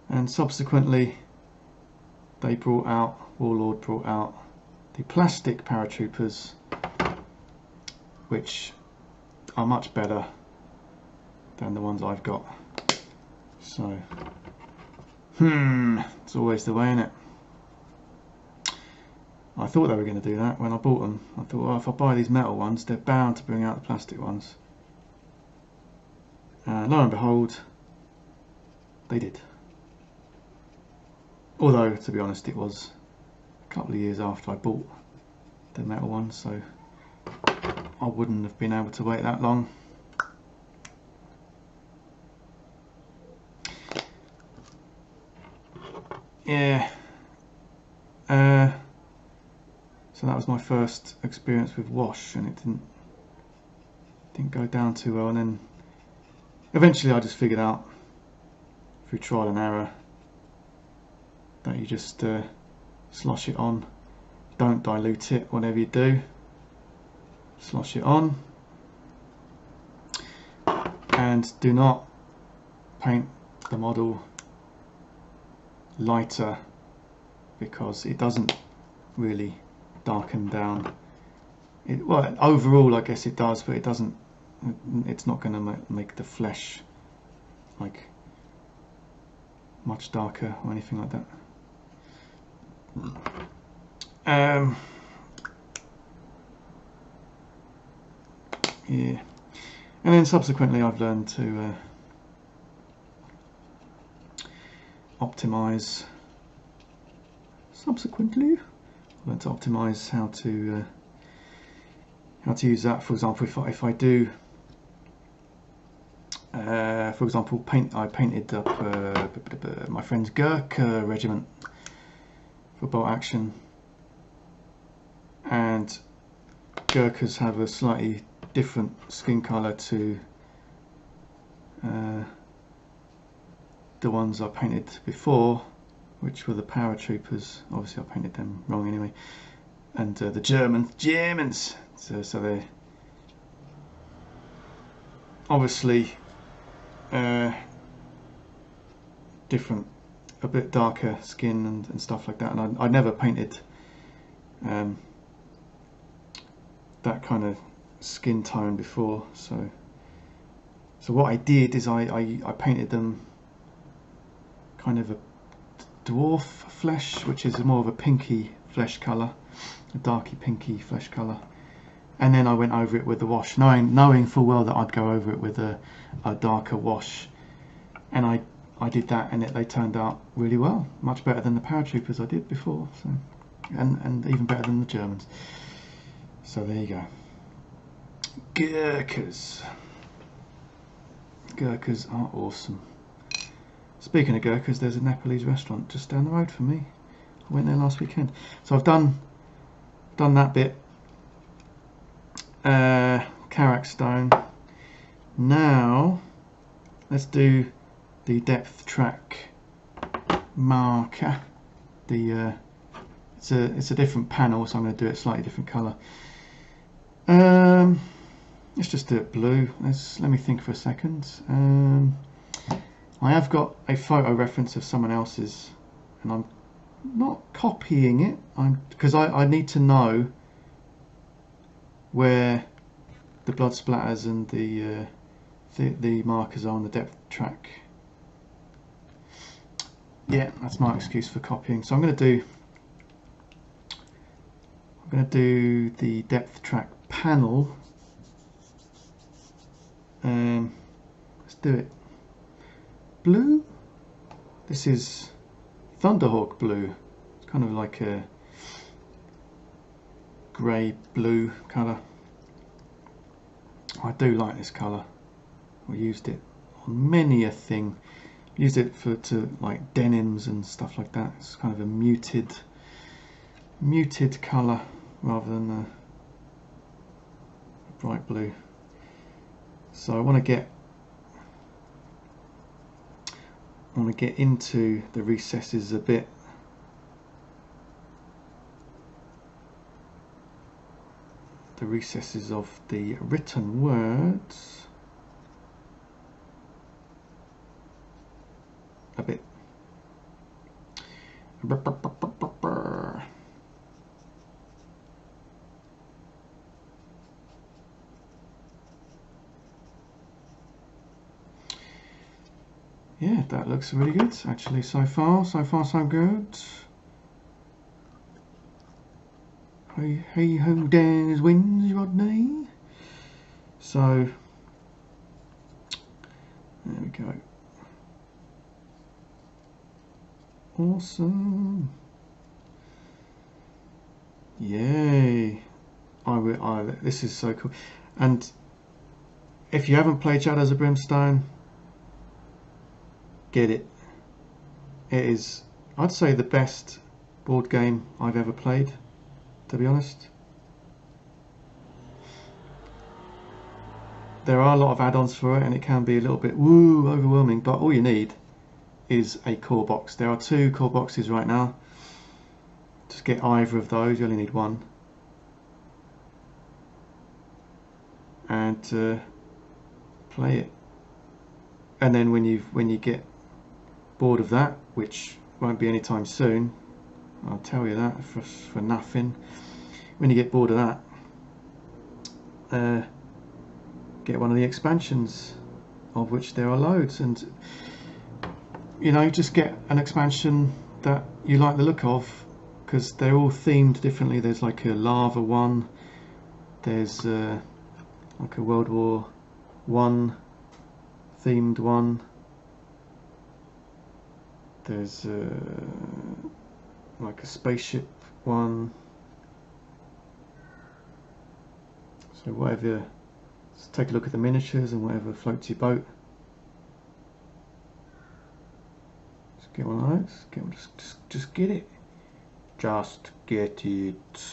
And subsequently Warlord brought out the plastic paratroopers, which are much better than the ones I've got. So it's always the way, isn't it? I thought they were going to do that when I bought them. I thought, well, if I buy these metal ones, they're bound to bring out the plastic ones. Lo and behold, they did. Although, to be honest, it was a couple of years after I bought the metal ones, so I wouldn't have been able to wait that long. Yeah. So that was my first experience with wash, and it didn't go down too well. And then eventually I just figured out through trial and error that you just slosh it on. Don't dilute it, whatever you do. Slosh it on, and do not paint the model lighter, because it doesn't really darken down. Well, overall I guess it does, but it doesn't. It's not going to make the flesh like much darker or anything like that. Yeah, and then subsequently I've learned to optimize. Subsequently, I learned to optimize how to use that. For example, if I do, for example, I painted up my friend's Gurkha regiment for bolt action, and Gurkhas have a slightly different skin colour to the ones I painted before, which were the paratroopers. Obviously I painted them wrong anyway, and the Germans. So they're obviously different, a bit darker skin and stuff like that, and I never painted that kind of skin tone before. So what I did is I painted them kind of a dwarf flesh, which is more of a pinky flesh colour, a darky pinky flesh colour, and then I went over it with the wash, knowing full well that I'd go over it with a darker wash and I did that, and they turned out really well, much better than the paratroopers I did before, so, and even better than the Germans. So there you go. Gurkhas. Gurkhas are awesome. Speaking of Gurkhas, there's a Nepalese restaurant just down the road from me. I went there last weekend. So I've done that bit. Karak stone. Now let's do the depth track marker. It's a different panel, so I'm going to do it slightly different colour. Let's just do it blue. Let me think for a second. I have got a photo reference of someone else's, and I'm not copying it. Because I need to know where the blood splatters and the markers are on the depth track. Yeah, that's my excuse for copying. So I'm going to do the depth track panel. Let's do it blue. This is Thunderhawk blue. It's kind of like a grey blue colour. I do like this colour. I used it on many a thing. Used it to like denims and stuff like that. It's kind of a muted colour rather than a bright blue. So I want to get into the recesses a bit. The recesses of the written words a bit. Yeah, that looks really good actually so far so good. Hey ho, there's wins, Rodney. So there we go. Awesome. Yay. This is so cool. And if you haven't played Shadows of Brimstone, get it. It is, I'd say, the best board game I've ever played, to be honest. There are a lot of add-ons for it, and it can be a little bit overwhelming, but all you need is a core box. There are 2 core boxes right now. Just get either of those. You only need one, and play it. And then when you get bored of that, which won't be anytime soon, I'll tell you that for nothing. When you get bored of that, get one of the expansions, of which there are loads, and you know, just get an expansion that you like the look of, because they're all themed differently. There's like a lava one, there's like a World War I themed one, there's like a spaceship one. So whatever, just take a look at the miniatures and whatever floats your boat. Just get one of those. Just get it. Just get it.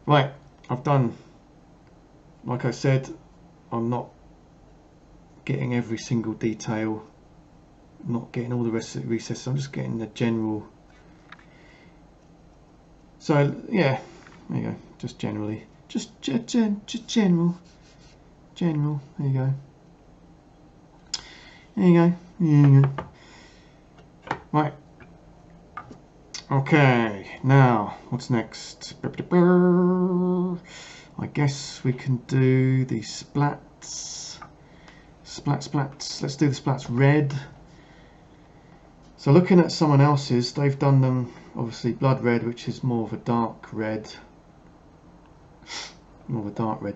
Right, I've done, like I said, I'm not getting every single detail, not getting all the recesses, I'm just getting the general. So yeah, there you go, just generally, just general, there you go, right. Okay, now what's next? I guess we can do the splats. Splats. Let's do the splats red. So looking at someone else's, they've done them obviously blood red, which is more of a dark red,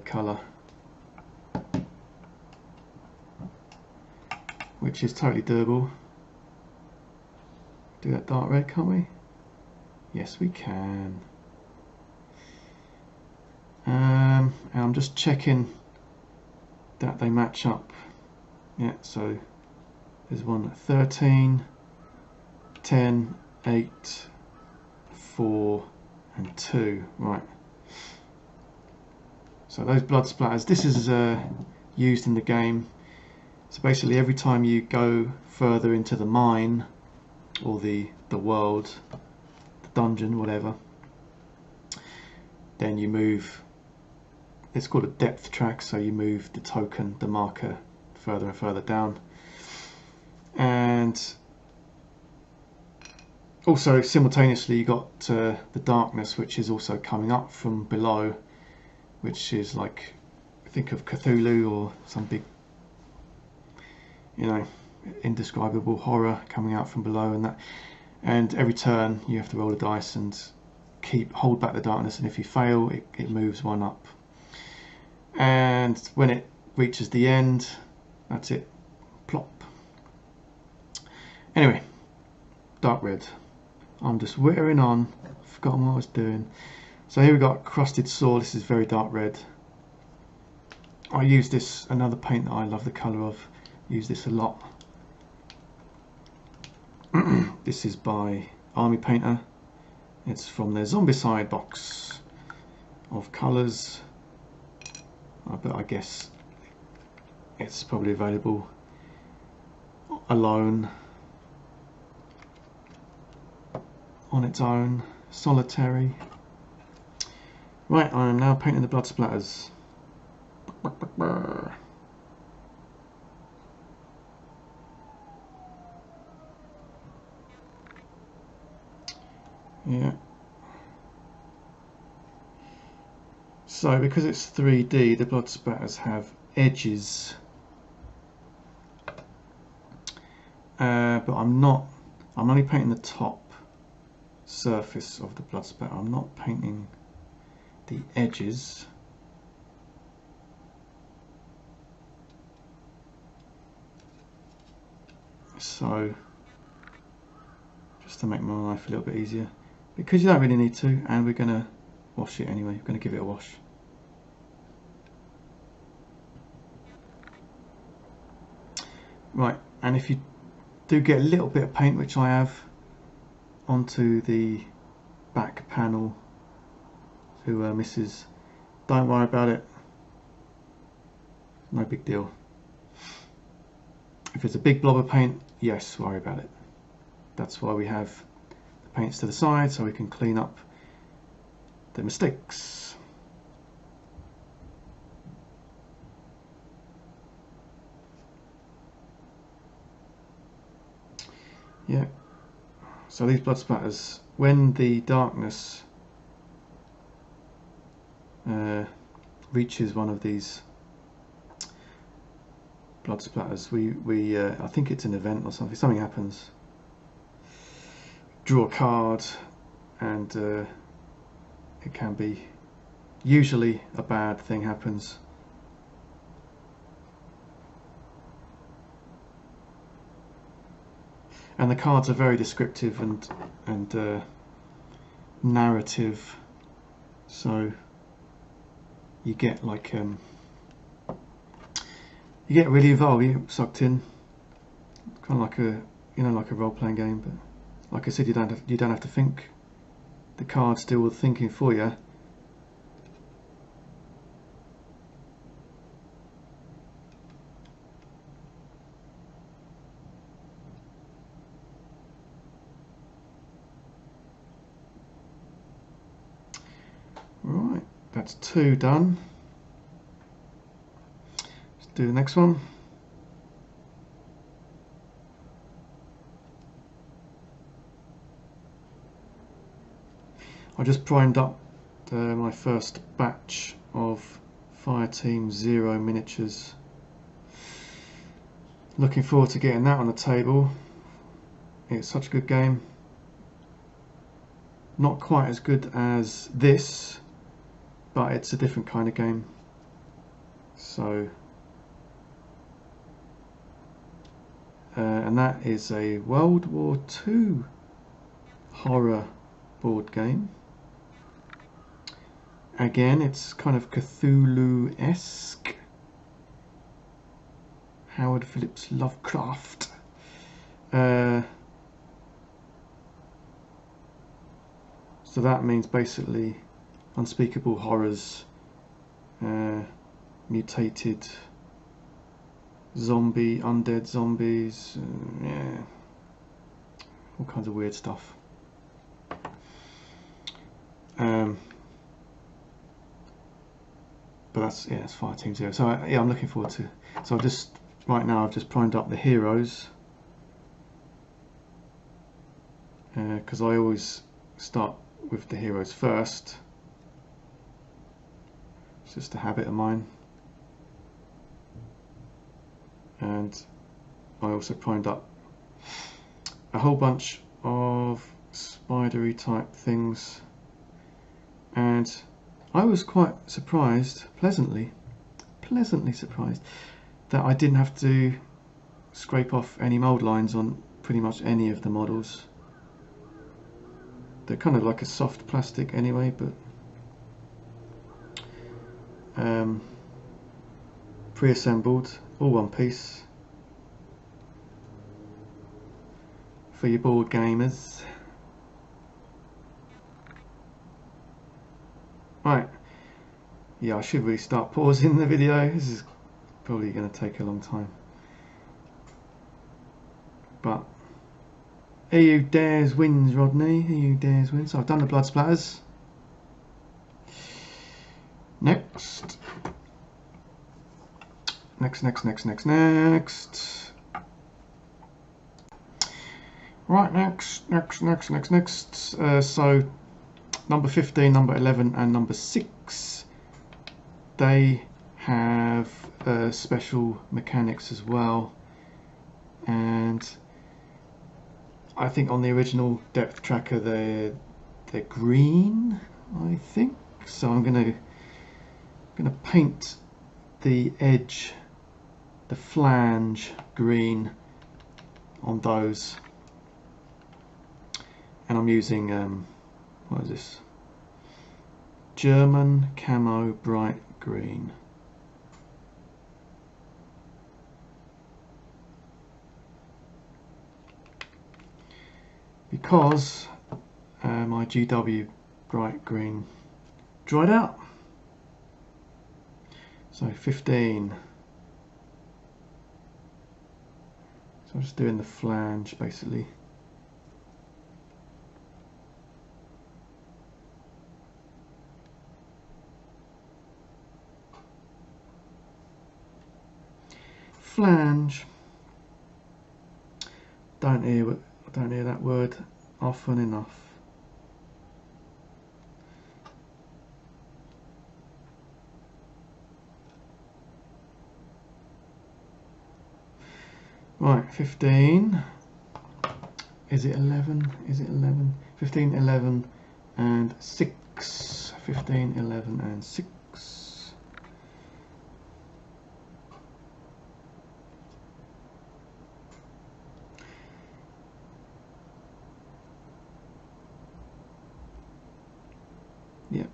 colour. which is totally doable. Do that dark red, can't we? Yes, we can. And I'm just checking that they match up. Yeah, so there's one at 13, 10, 8, 4 and 2. Right. So those blood splatters, this is used in the game. So basically every time you go further into the mine or the world, the dungeon, whatever, then you move, it's called a depth track, so you move the token, the marker, further and further down. And also simultaneously you got the darkness, which is also coming up from below, which is like, think of Cthulhu or some big, you know, indescribable horror coming out from below, and that. And every turn you have to roll a dice and hold back the darkness, and if you fail, it moves one up. And when it reaches the end, that's it, plop. Anyway, dark red. I'm just whittering on, I've forgotten what I was doing. So here we got crusted sword. This is very dark red. I use this, another paint that I love the colour of, use this a lot. This is by Army Painter. It's from their Zombicide box of colours, but I guess it's probably available alone, on its own, solitary. Right, I am now painting the blood splatters. Yeah. So because it's 3D, the blood splatters have edges. But I'm only painting the top surface of the blood splatter. I'm not painting the edges. So just to make my life a little bit easier, because you don't really need to, and we're going to wash it anyway. We're going to give it a wash. Right, and if you do get a little bit of paint, which I have, onto the back panel to Mrs. Don't worry about it, no big deal. If it's a big blob of paint, yes, worry about it. That's why we have the paints to the side, so we can clean up the mistakes. Yeah, so these blood splatters, when the darkness reaches one of these blood splatters, I think it's an event or something happens. Draw a card, and it can be, usually a bad thing happens. And the cards are very descriptive and narrative, so you get like you get really involved, you get sucked in, kind of like like a role-playing game. But like I said, you don't have to think. The cards do all the thinking for you. Right, that's 2 done. Let's do the next one. I just primed up my first batch of Fireteam 0 miniatures. Looking forward to getting that on the table. It's such a good game. Not quite as good as this, but it's a different kind of game. So and that is a World War II horror board game. Again, it's kind of Cthulhu-esque. Howard Phillips Lovecraft. So that means basically unspeakable horrors, mutated undead zombies, yeah, all kinds of weird stuff. But that's, yeah, it's Fire Team Zero. So yeah, I'm looking forward to. So right now I've just primed up the heroes, because I always start with the heroes first. It's just a habit of mine. And I also primed up a whole bunch of spidery type things, and I was quite surprised, pleasantly surprised, that I didn't have to scrape off any mold lines on pretty much any of the models. They're kind of like a soft plastic anyway, but pre-assembled, all one piece for your board gamers. Right, yeah, I should really start pausing the video. This is probably going to take a long time, but he who dares wins, Rodney. He who dares wins. So I've done the blood splatters. Next. Right, next. So number 15, number 11 and number 6, they have special mechanics as well, and I think on the original depth tracker they're green, I think. So I'm gonna paint the edge, the flange green on those, and I'm using what is this? German Camo Bright Green. Because my GW Bright Green dried out. So 15. So I'm just doing the flange basically. Flange. Don't hear that word often enough. Right, 15. Is it 11? Is it 11? 15, 11 and 6. 15, 11 and 6. Yep.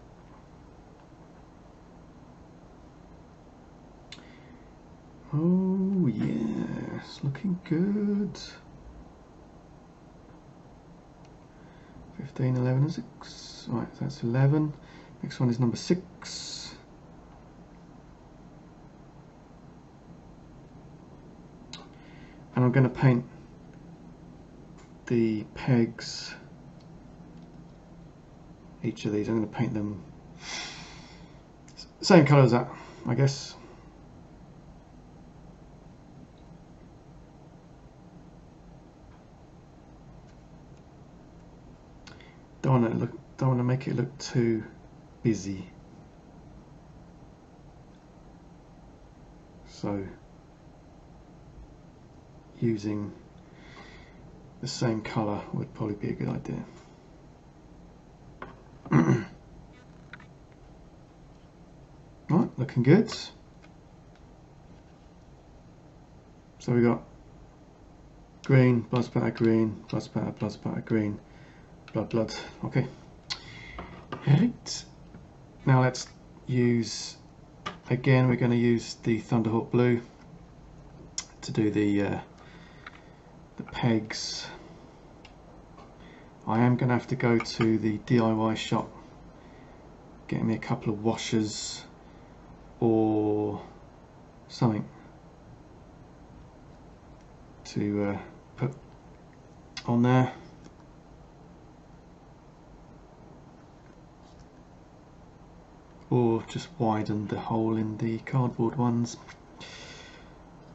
Oh yes, looking good. 15, 11 and 6. Right, that's 11. Next one is number 6. And I'm going to paint the pegs, each of these. I'm going to paint them same colour as that, I guess. Don't want to make it look too busy. So using the same colour would probably be a good idea. Right, looking good. So we got green, blood spatter, green, blood spatter, green, blood. Okay. Right. Now let's use, again, we're going to use the Thunderhawk blue to do the pegs. I am going to have to go to the DIY shop, get me a couple of washers or something to put on there. Or just widen the hole in the cardboard ones.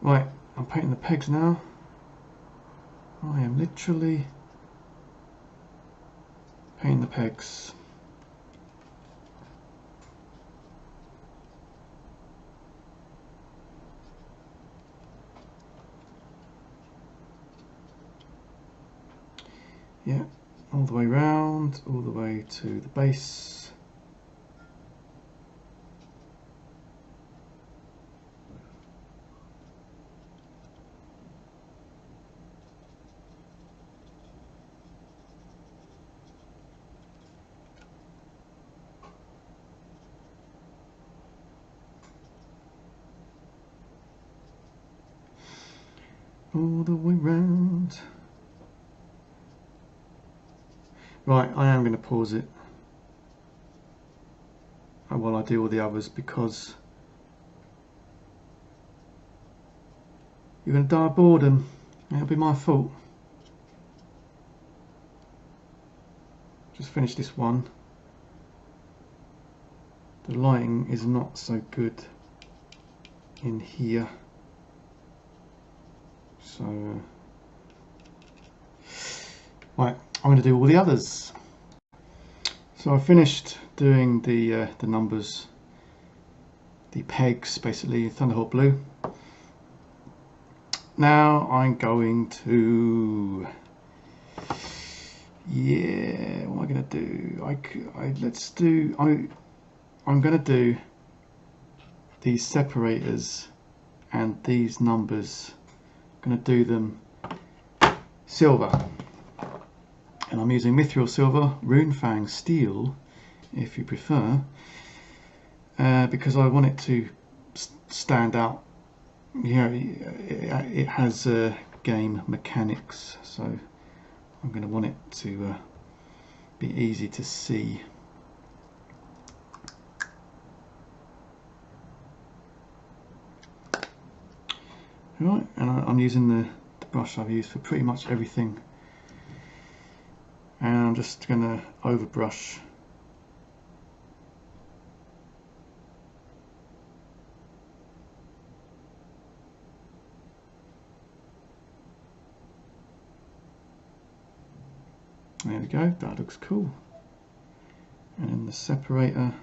Right, I'm painting the pegs now. I am literally painting the pegs. Yeah, all the way round, all the way to the base. All the way round. Right, I am going to pause it while I do all the others, because you're going to die of boredom. It'll be my fault. Just finish this one. The lighting is not so good in here, so right, I'm going to do all the others. So I finished doing the numbers, the pegs, basically Thunderhawk blue. Now I'm going to, yeah, what am I going to do? I'm going to do these separators and these numbers. I'm going to do them silver. And I'm using Mithril Silver, Runefang Steel, if you prefer, because I want it to stand out. You know, it has game mechanics, so I'm going to want it to be easy to see. Right, and I'm using the brush I've used for pretty much everything. And I'm just going to overbrush. There we go, that looks cool. And then the separator.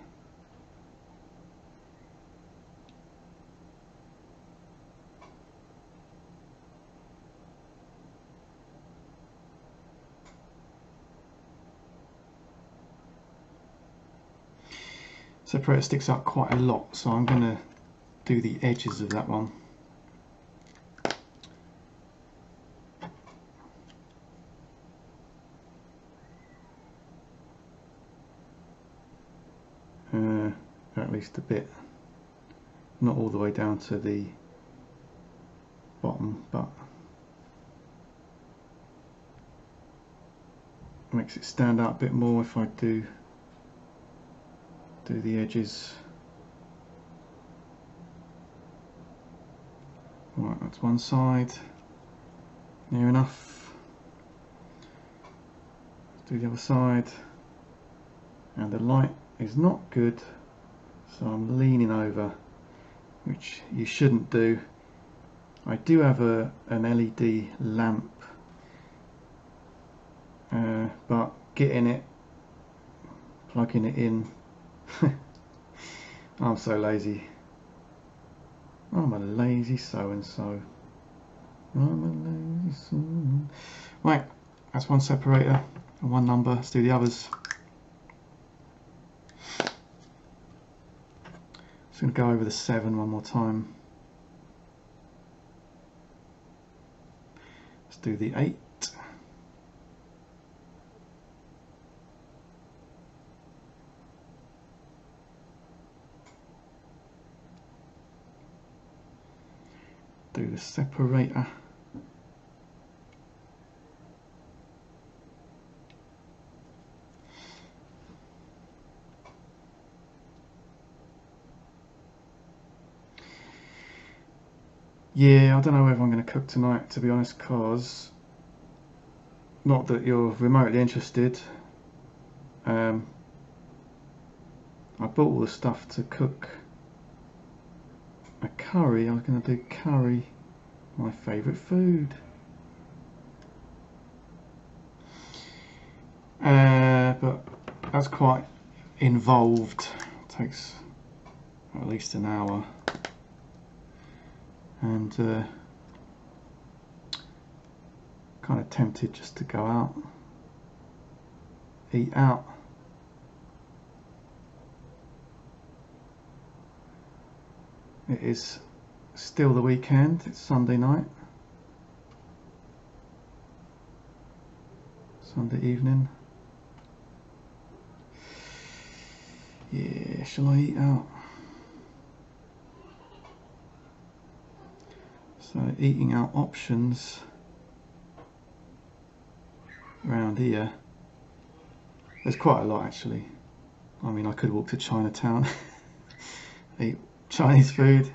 Separator sticks out quite a lot, so I'm going to do the edges of that one. At least a bit, not all the way down to the bottom, but makes it stand out a bit more if I do the edges. Right, that's one side, near enough. Let's do the other side, and the light is not good, so I'm leaning over, which you shouldn't do. I do have an LED lamp, but getting it, plugging it in, I'm so lazy. I'm a lazy so-and-so. I'm a lazy so. Right, that's one separator and one number. Let's do the others. Just going to go over the 7 one more time. Let's do the 8. Do the separator. Yeah, I don't know whether I'm going to cook tonight, to be honest, because not that you're remotely interested. I bought all the stuff to cook a curry. I was going to do curry, my favourite food. But that's quite involved. It takes at least an hour. And kind of tempted just to go out, eat out. It is still the weekend, it's Sunday night, Sunday evening. Yeah, shall I eat out? So eating out options around here, there's quite a lot actually. I mean, I could walk to Chinatown, eat Chinese food.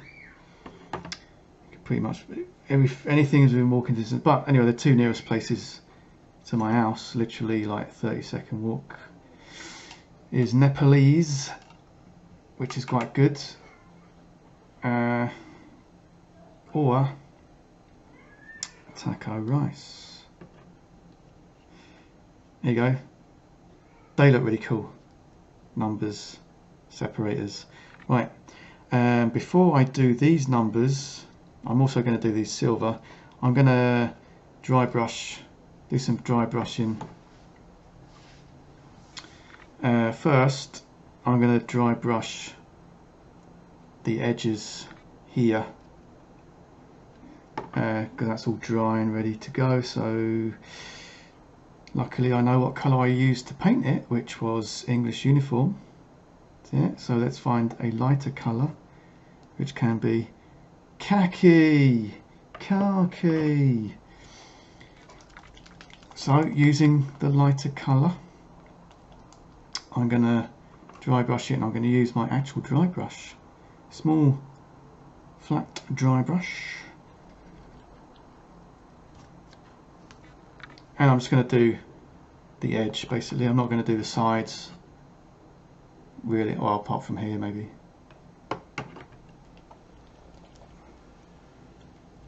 Pretty much anything is within walking distance. But anyway, the two nearest places to my house, literally like 30-second walk, is Nepalese, which is quite good, or taco rice. There you go. They look really cool. Numbers, separators. Right. Before I do these numbers, I'm also going to do these silver. I'm going to dry brush, do some dry brushing. First, I'm going to dry brush the edges here, because that's all dry and ready to go. So luckily I know what colour I used to paint it, which was English uniform. Yeah, so let's find a lighter colour, which can be khaki. So using the lighter colour, I'm going to dry brush it, and I'm going to use my actual dry brush, small flat dry brush, and I'm just going to do the edge basically. I'm not going to do the sides really, well, apart from here maybe.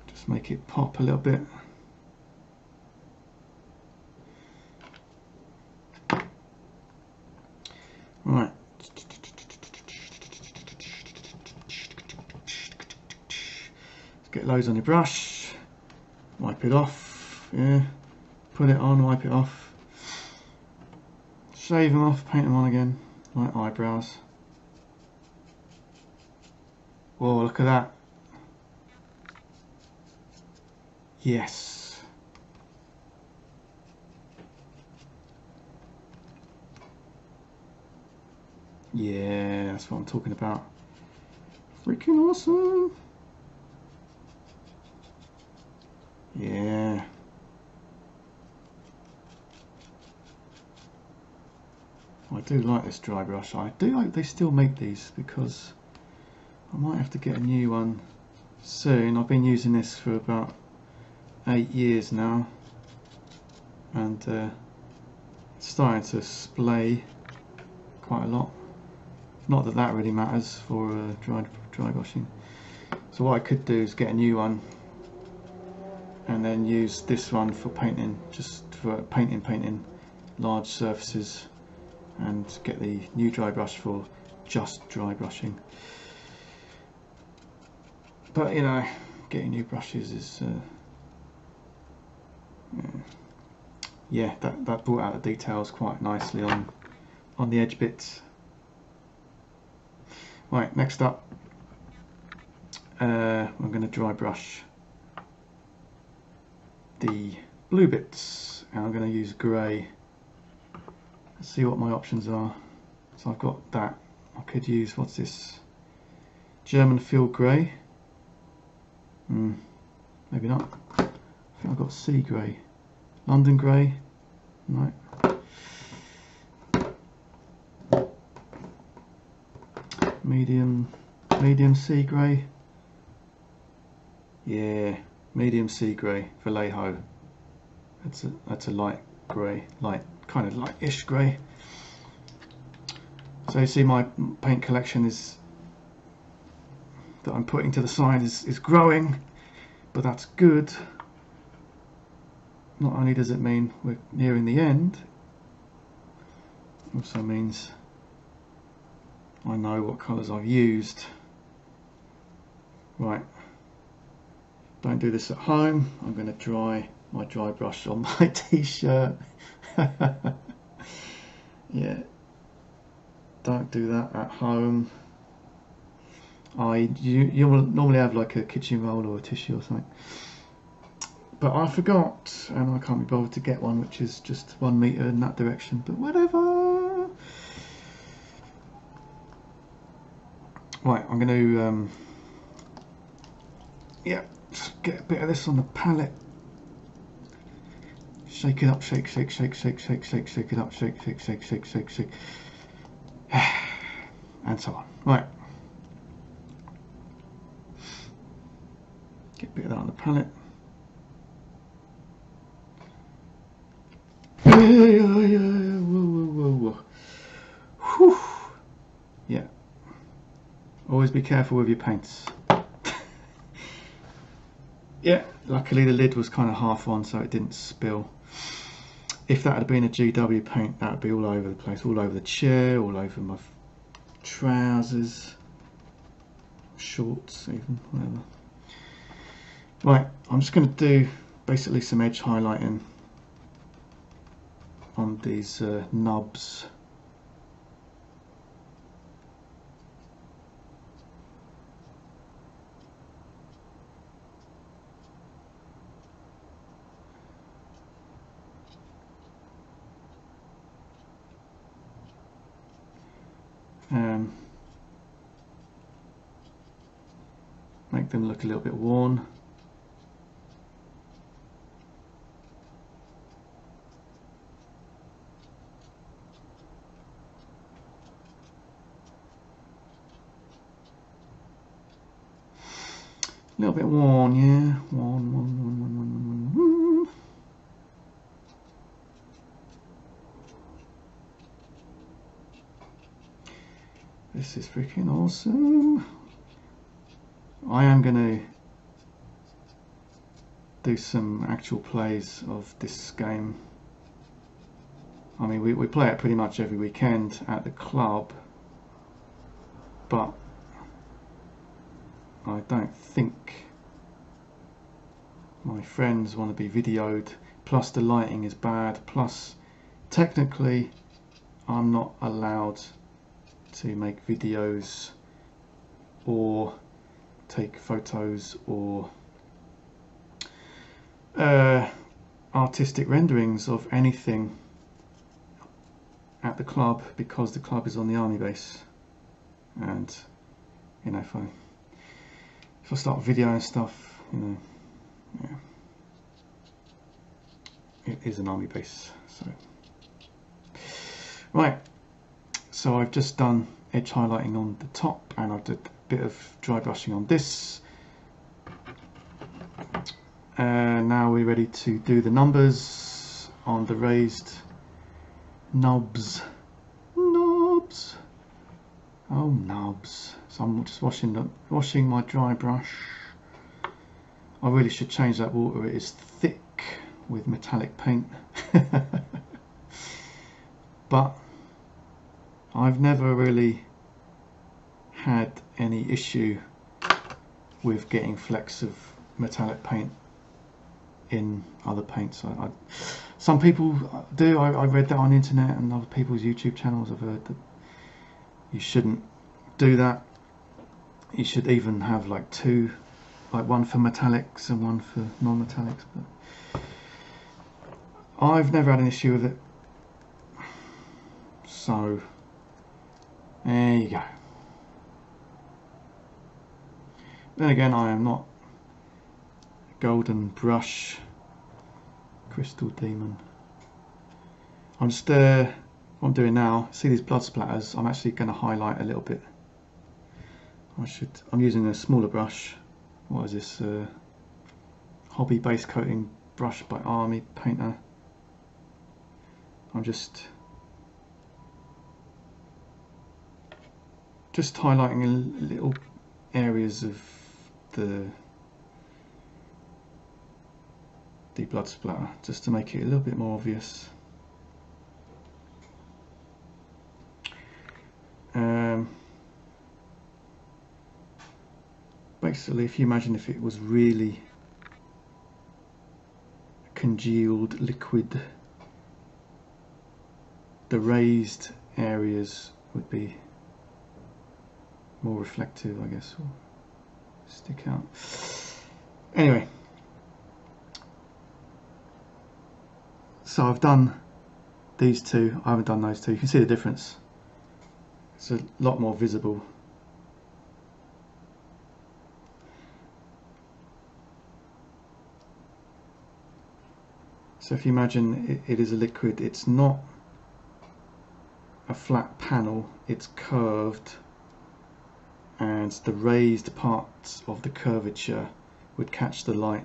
Just make it pop a little bit. Right. Let's get loads on your brush. Wipe it off. Yeah. Put it on, wipe it off. Shave them off, paint them on again. Like eyebrows. Whoa, look at that. Yes. Yeah, that's what I'm talking about. Freaking awesome. Yeah. I do like this dry brush. I do hope they still make these, because I might have to get a new one soon. I've been using this for about 8 years now, and it's starting to splay quite a lot. Not that that really matters for dry brushing. So what I could do is get a new one and then use this one for painting, just for painting large surfaces, and get the new dry brush for just dry brushing. But you know, getting new brushes is yeah, that brought out the details quite nicely on the edge bits. Right, next up, I'm going to dry brush the blue bits, and I'm going to use grey. Let's see what my options are. So I've got that. I could use, what's this? German field grey. Maybe not. I think I've got sea grey. London grey. No. Medium sea grey. Yeah, medium sea grey, Vallejo. That's a light grey, kind of light-ish grey. So you see my paint collection is that I'm putting to the side is growing, but that's good. Not only does it mean we're nearing the end, it also means I know what colours I've used. Right, don't do this at home. I'm going to dry my dry brush on my t-shirt. Yeah, don't do that at home. You will normally have like a kitchen roll or a tissue or something, but I forgot and I can't be bothered to get one, which is just 1 meter in that direction, but whatever. Right, I'm going to yeah, just get a bit of this on the palette. Shake it up, shake, shake, shake, shake, shake, shake, shake it up, shake, shake, shake, shake, shake, shake, and so on. Right, get a bit of that on the palette. Whew. Yeah, always be careful with your paints. Yeah, luckily the lid was kind of half on, so it didn't spill. If that had been a GW paint, that would be all over the place, all over the chair, all over my trousers, shorts even, whatever. Right, I'm just going to do basically some edge highlighting on these nubs. Make them look a little bit worn. A little bit worn, yeah. Worn. This is freaking awesome. I am going to do some actual plays of this game. I mean, we play it pretty much every weekend at the club, but I don't think my friends want to be videoed, plus the lighting is bad, plus technically I'm not allowed to make videos or take photos or artistic renderings of anything at the club, because the club is on the army base, and you know, if I start videoing stuff, you know, yeah, it is an army base. So right, so I've just done edge highlighting on the top, and I've did a bit of dry brushing on this. Now we're ready to do the numbers on the raised nubs. Nubs. Oh, nubs. So I'm just washing my dry brush. I really should change that water. It is thick with metallic paint. But I've never really had any issue with getting flecks of metallic paint in other paints. Some people do. I read that on the internet and other people's YouTube channels. I've heard that you shouldn't do that. You should even have like two, like one for metallics and one for non-metallics. But I've never had an issue with it, so there you go. Then again, I am not golden brush crystal demon. I'm just what I'm doing now, see these blood splatters, I'm actually going to highlight a little bit. I'm using a smaller brush. What is this? Hobby base coating brush by Army Painter. I'm just highlighting little areas of the blood splatter, just to make it a little bit more obvious. Basically, if you imagine if it was really congealed liquid, the raised areas would be more reflective, I guess, or stick out. Anyway, so I've done these two, I haven't done those two. You can see the difference. It's a lot more visible. So if you imagine it is a liquid, it's not a flat panel, it's curved, and the raised parts of the curvature would catch the light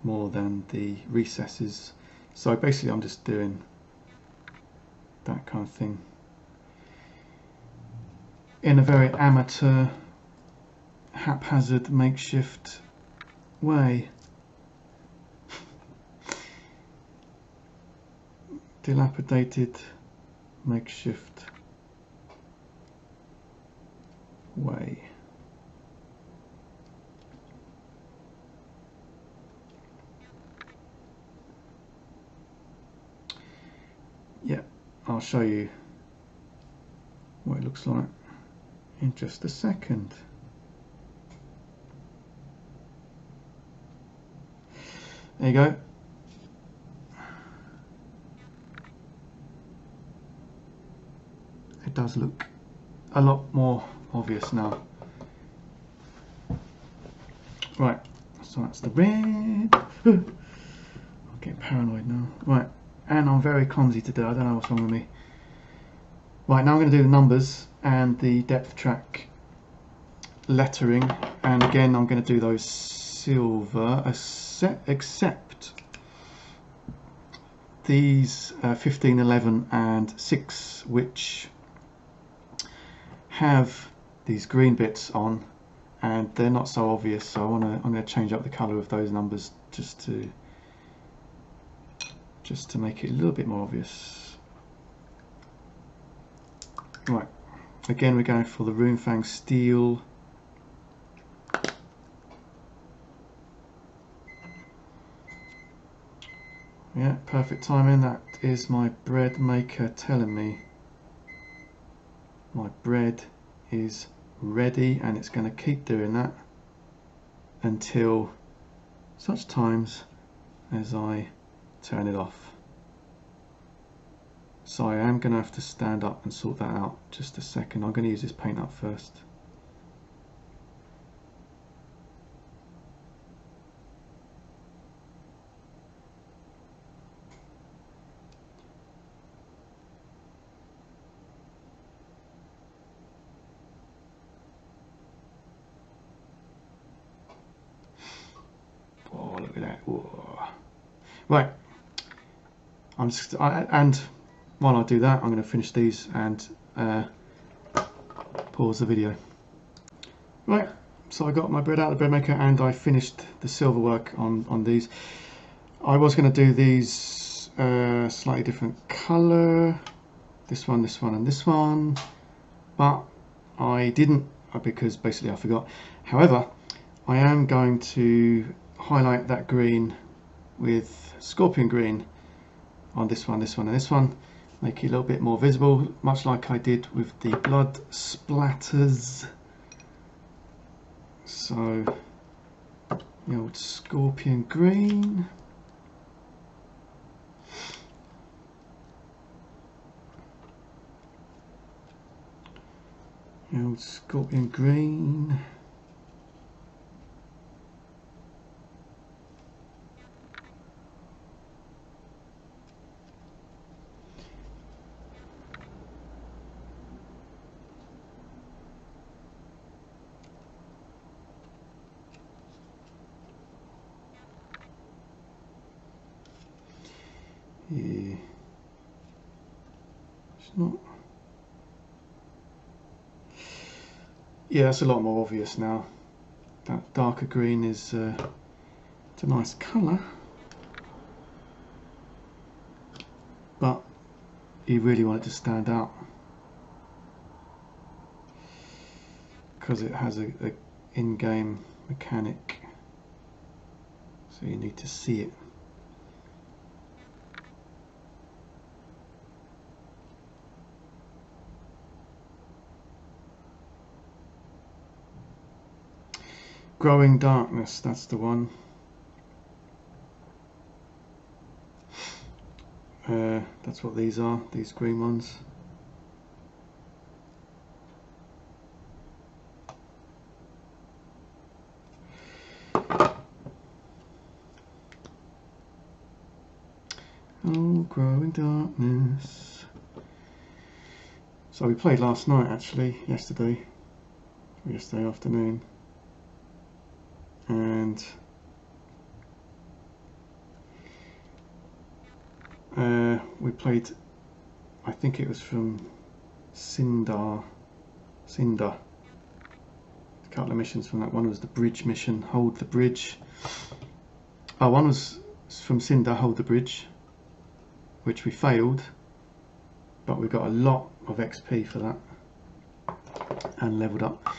more than the recesses. So basically I'm just doing that kind of thing in a very amateur, haphazard, makeshift way. Dilapidated, makeshift way. Yeah, I'll show you what it looks like in just a second. There you go. It does look a lot more obvious now. Right, so that's the red. I'm getting paranoid now. Right, and I'm very clumsy today, I don't know what's wrong with me. Right, now I'm going to do the numbers and the depth track lettering, and again I'm going to do those silver, except these 15, 11 and 6, which have these green bits on and they're not so obvious, so I'm going to change up the colour of those numbers just to make it a little bit more obvious. Right, again we're going for the Runefang steel. Yeah, perfect timing. That is my bread maker telling me my bread is ready, and it's going to keep doing that until such times as I turn it off. So I am going to have to stand up and sort that out. Just a second, I'm going to use this paint up first. Oh, look at that. Whoa. Right, and while I do that, I'm going to finish these and pause the video. Right, so I got my bread out of the bread maker and I finished the silver work on these. I was going to do these slightly different colour, this one and this one, but I didn't because basically I forgot. However, I am going to highlight that green with scorpion green on this one, this one and this one, make it a little bit more visible, much like I did with the blood splatters. So the old scorpion green. old scorpion green. Yeah, it's not. Yeah, it's a lot more obvious now. That darker green is it's a nice colour, but you really want it to stand out because it has a in-game mechanic, so you need to see it. Growing Darkness, that's the one. That's what these are, these green ones. Oh, Growing Darkness. So we played last night, actually, yesterday afternoon, and we played, I think it was from Cinder. A couple of missions from that. One was the bridge mission, hold the bridge. Oh, one was from Cinder, hold the bridge, which we failed, but we got a lot of XP for that and leveled up.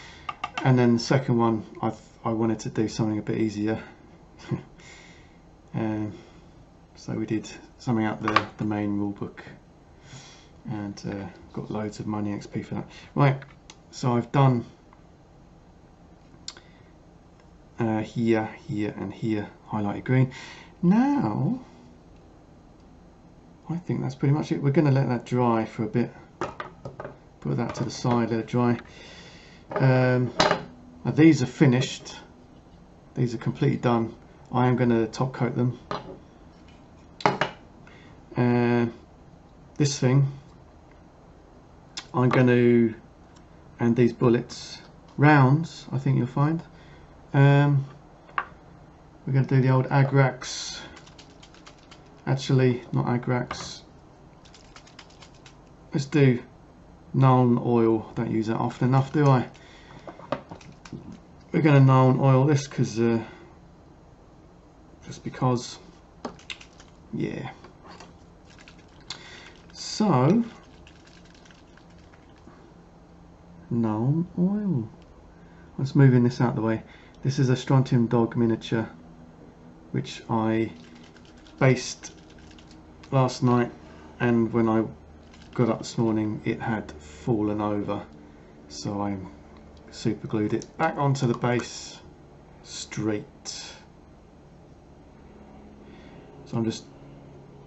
And then the second one, I wanted to do something a bit easier. So we did something out the main rulebook and got loads of money XP for that. Right, so I've done here, here and here highlighted green. Now I think that's pretty much it. We're going to let that dry for a bit. Put that to the side, let it dry. Now these are finished. These are completely done. I am going to top coat them. This thing, I'm going to, and these bullets, rounds, I think you'll find. We're going to do the old Agrax. Actually, not Agrax. Let's do Nuln oil. Don't use that often enough, do I? We're going to Nuln oil this because, just because, yeah. So, Nuln oil. Let's moving this out of the way. This is a Strontium Dog miniature, which I based last night, and when I got up this morning it had fallen over, so I super glued it back onto the base straight. So I'm just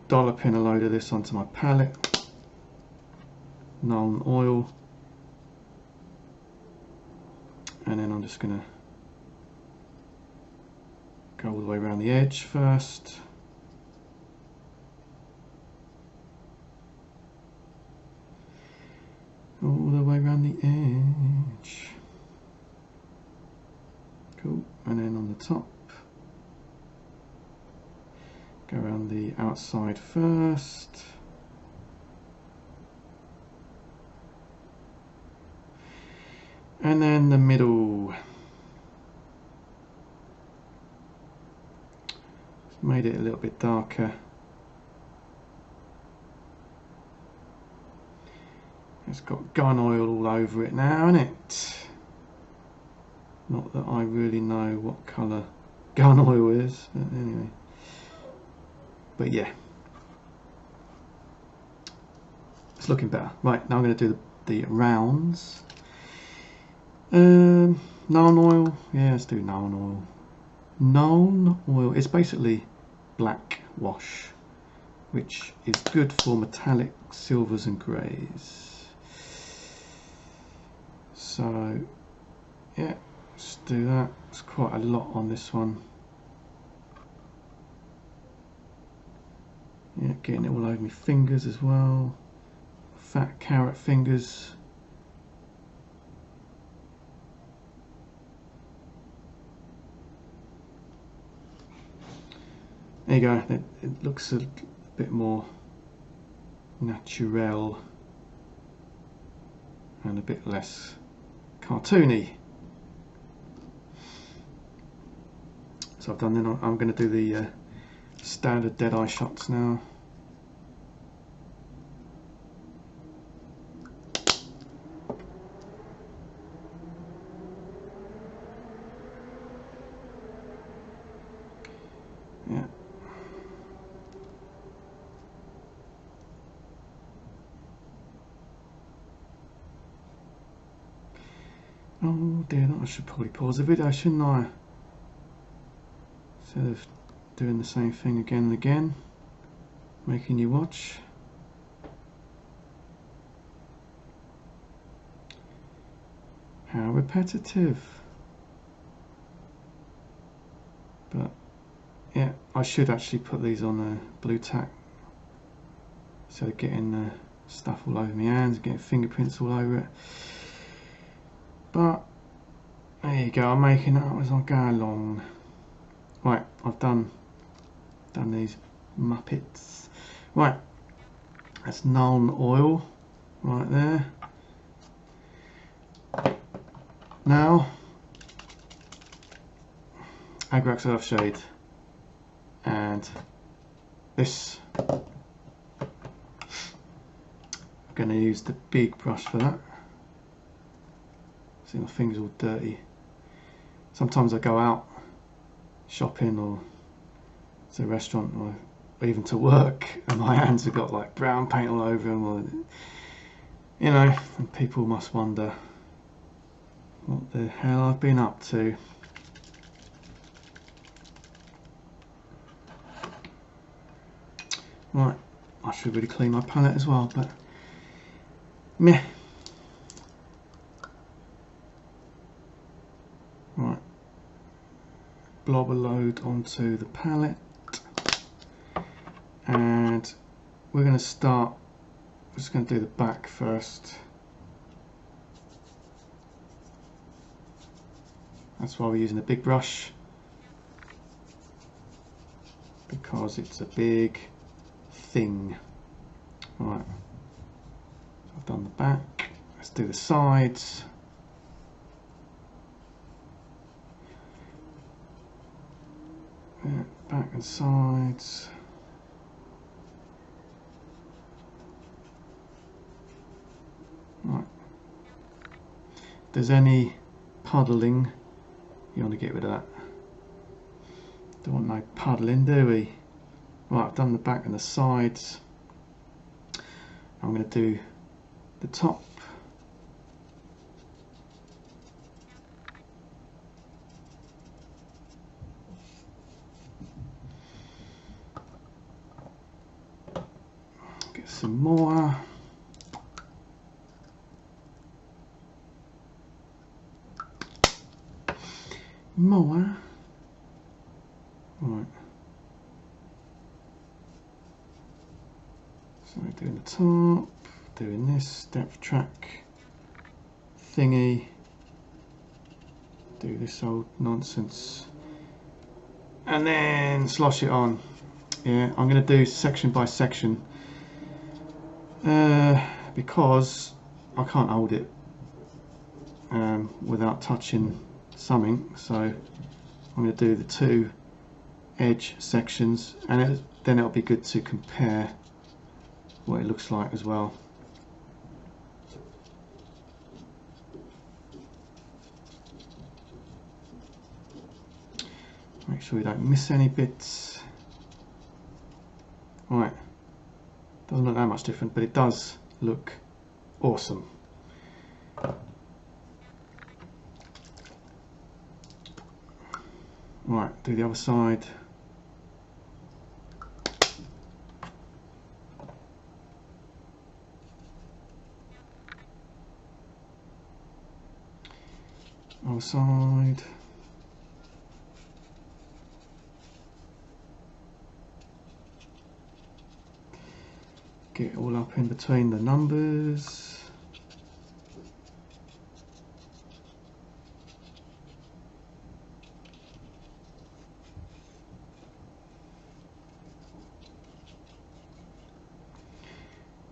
dolloping a load of this onto my palette. Nuln oil, and then I'm just going to go all the way around the edge first. All the way around the edge. Cool. And then on the top, go around the outside first. And then the middle. Just made it a little bit darker. It's got gun oil all over it now, isn't it? Not that I really know what colour gun oil is, but anyway. But yeah, it's looking better. Right, now I'm going to do the rounds. Nuln oil, yeah, let's do Nuln oil. Nuln oil is basically black wash, which is good for metallic silvers and greys. So yeah, let's do that. It's quite a lot on this one. Yeah, getting it all over my fingers as well. Fat carrot fingers. There you go. It looks a bit more natural and a bit less cartoony. So I've done. Then I'm going to do the standard dead eye shots now. Yeah. Oh dear, I should probably pause the video, shouldn't I? Instead of doing the same thing again and again, making you watch. How repetitive. But yeah, I should actually put these on blue tack instead of getting stuff all over my hands, getting fingerprints all over it. But there you go, I'm making it up as I go along. Right, I've done these Muppets. Right, that's Nuln Oil right there. Now, Agrax Earthshade, and this. I'm going to use the big brush for that. See, my fingers all dirty. Sometimes I go out shopping or to a restaurant or even to work and my hands have got like brown paint all over them, or, you know, and people must wonder what the hell I've been up to. Right, I should really clean my palette as well, but meh. Right, blob a load onto the palette, and we're going to start. We're just going to do the back first. That's why we're using a big brush, because it's a big thing. Right, so I've done the back. Let's do the sides. Yeah, back and sides. Right. If there's any puddling, you want to get rid of that. Don't want no puddling, do we? Right, I've done the back and the sides. I'm going to do the top. Get some more. More. Right. So we're doing the top, doing this depth track thingy, do this old nonsense, and then slosh it on. Yeah, I'm going to do section by section because I can't hold it without touching something, so I'm going to do the two edge sections, and then it'll be good to compare what it looks like as well. Make sure we don't miss any bits. Right, doesn't look that much different, but it does look awesome. Right, do the other side. other side. Get it all up in between the numbers.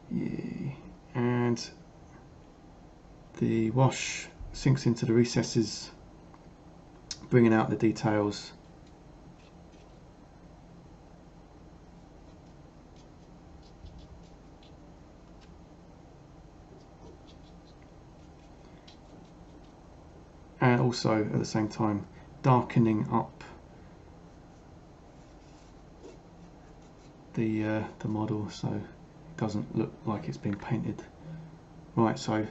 Yeah. And the wash sinks into the recesses, bringing out the details. And also at the same time darkening up the model so it doesn't look like it's been painted. Right, so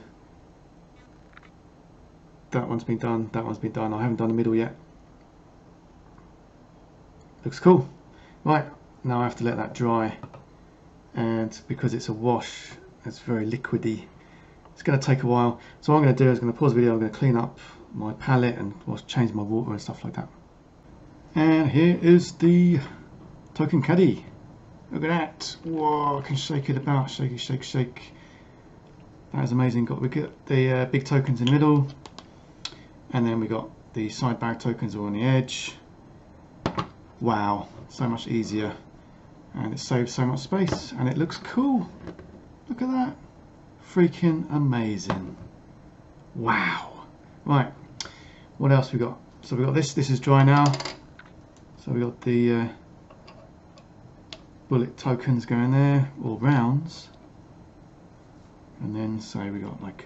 that one's been done, that one's been done. I haven't done the middle yet. Looks cool. Right, now I have to let that dry, and because it's a wash, it's very liquidy, it's going to take a while. So what I'm going to do is I'm going to pause the video, I'm going to clean up my palette and change my water and stuff like that. And here is the token caddy. Look at that. Whoa, I can shake it about. Shake, shake, shake. That is amazing. We got the big tokens in the middle, and then we got the side bag tokens all on the edge. Wow, so much easier, and it saves so much space, and it looks cool. Look at that. Freaking amazing. Wow. Right, what else we got? So we got this is dry now. So we got the bullet tokens going there, or rounds. And then say we got like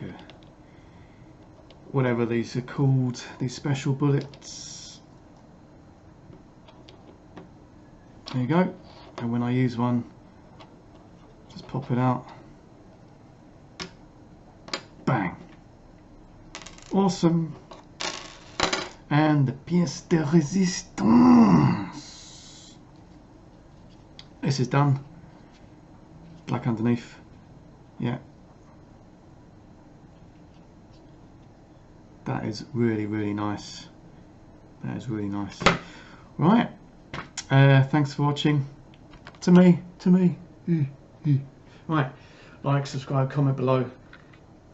whatever these are called, these special bullets. There you go. And when I use one, just pop it out. Bang. Awesome. And the pièce de résistance. This is done. Black underneath. Yeah. That is really, really nice. That is really nice. Right. Thanks for watching. To me. Right. Like, subscribe, comment below.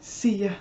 See ya.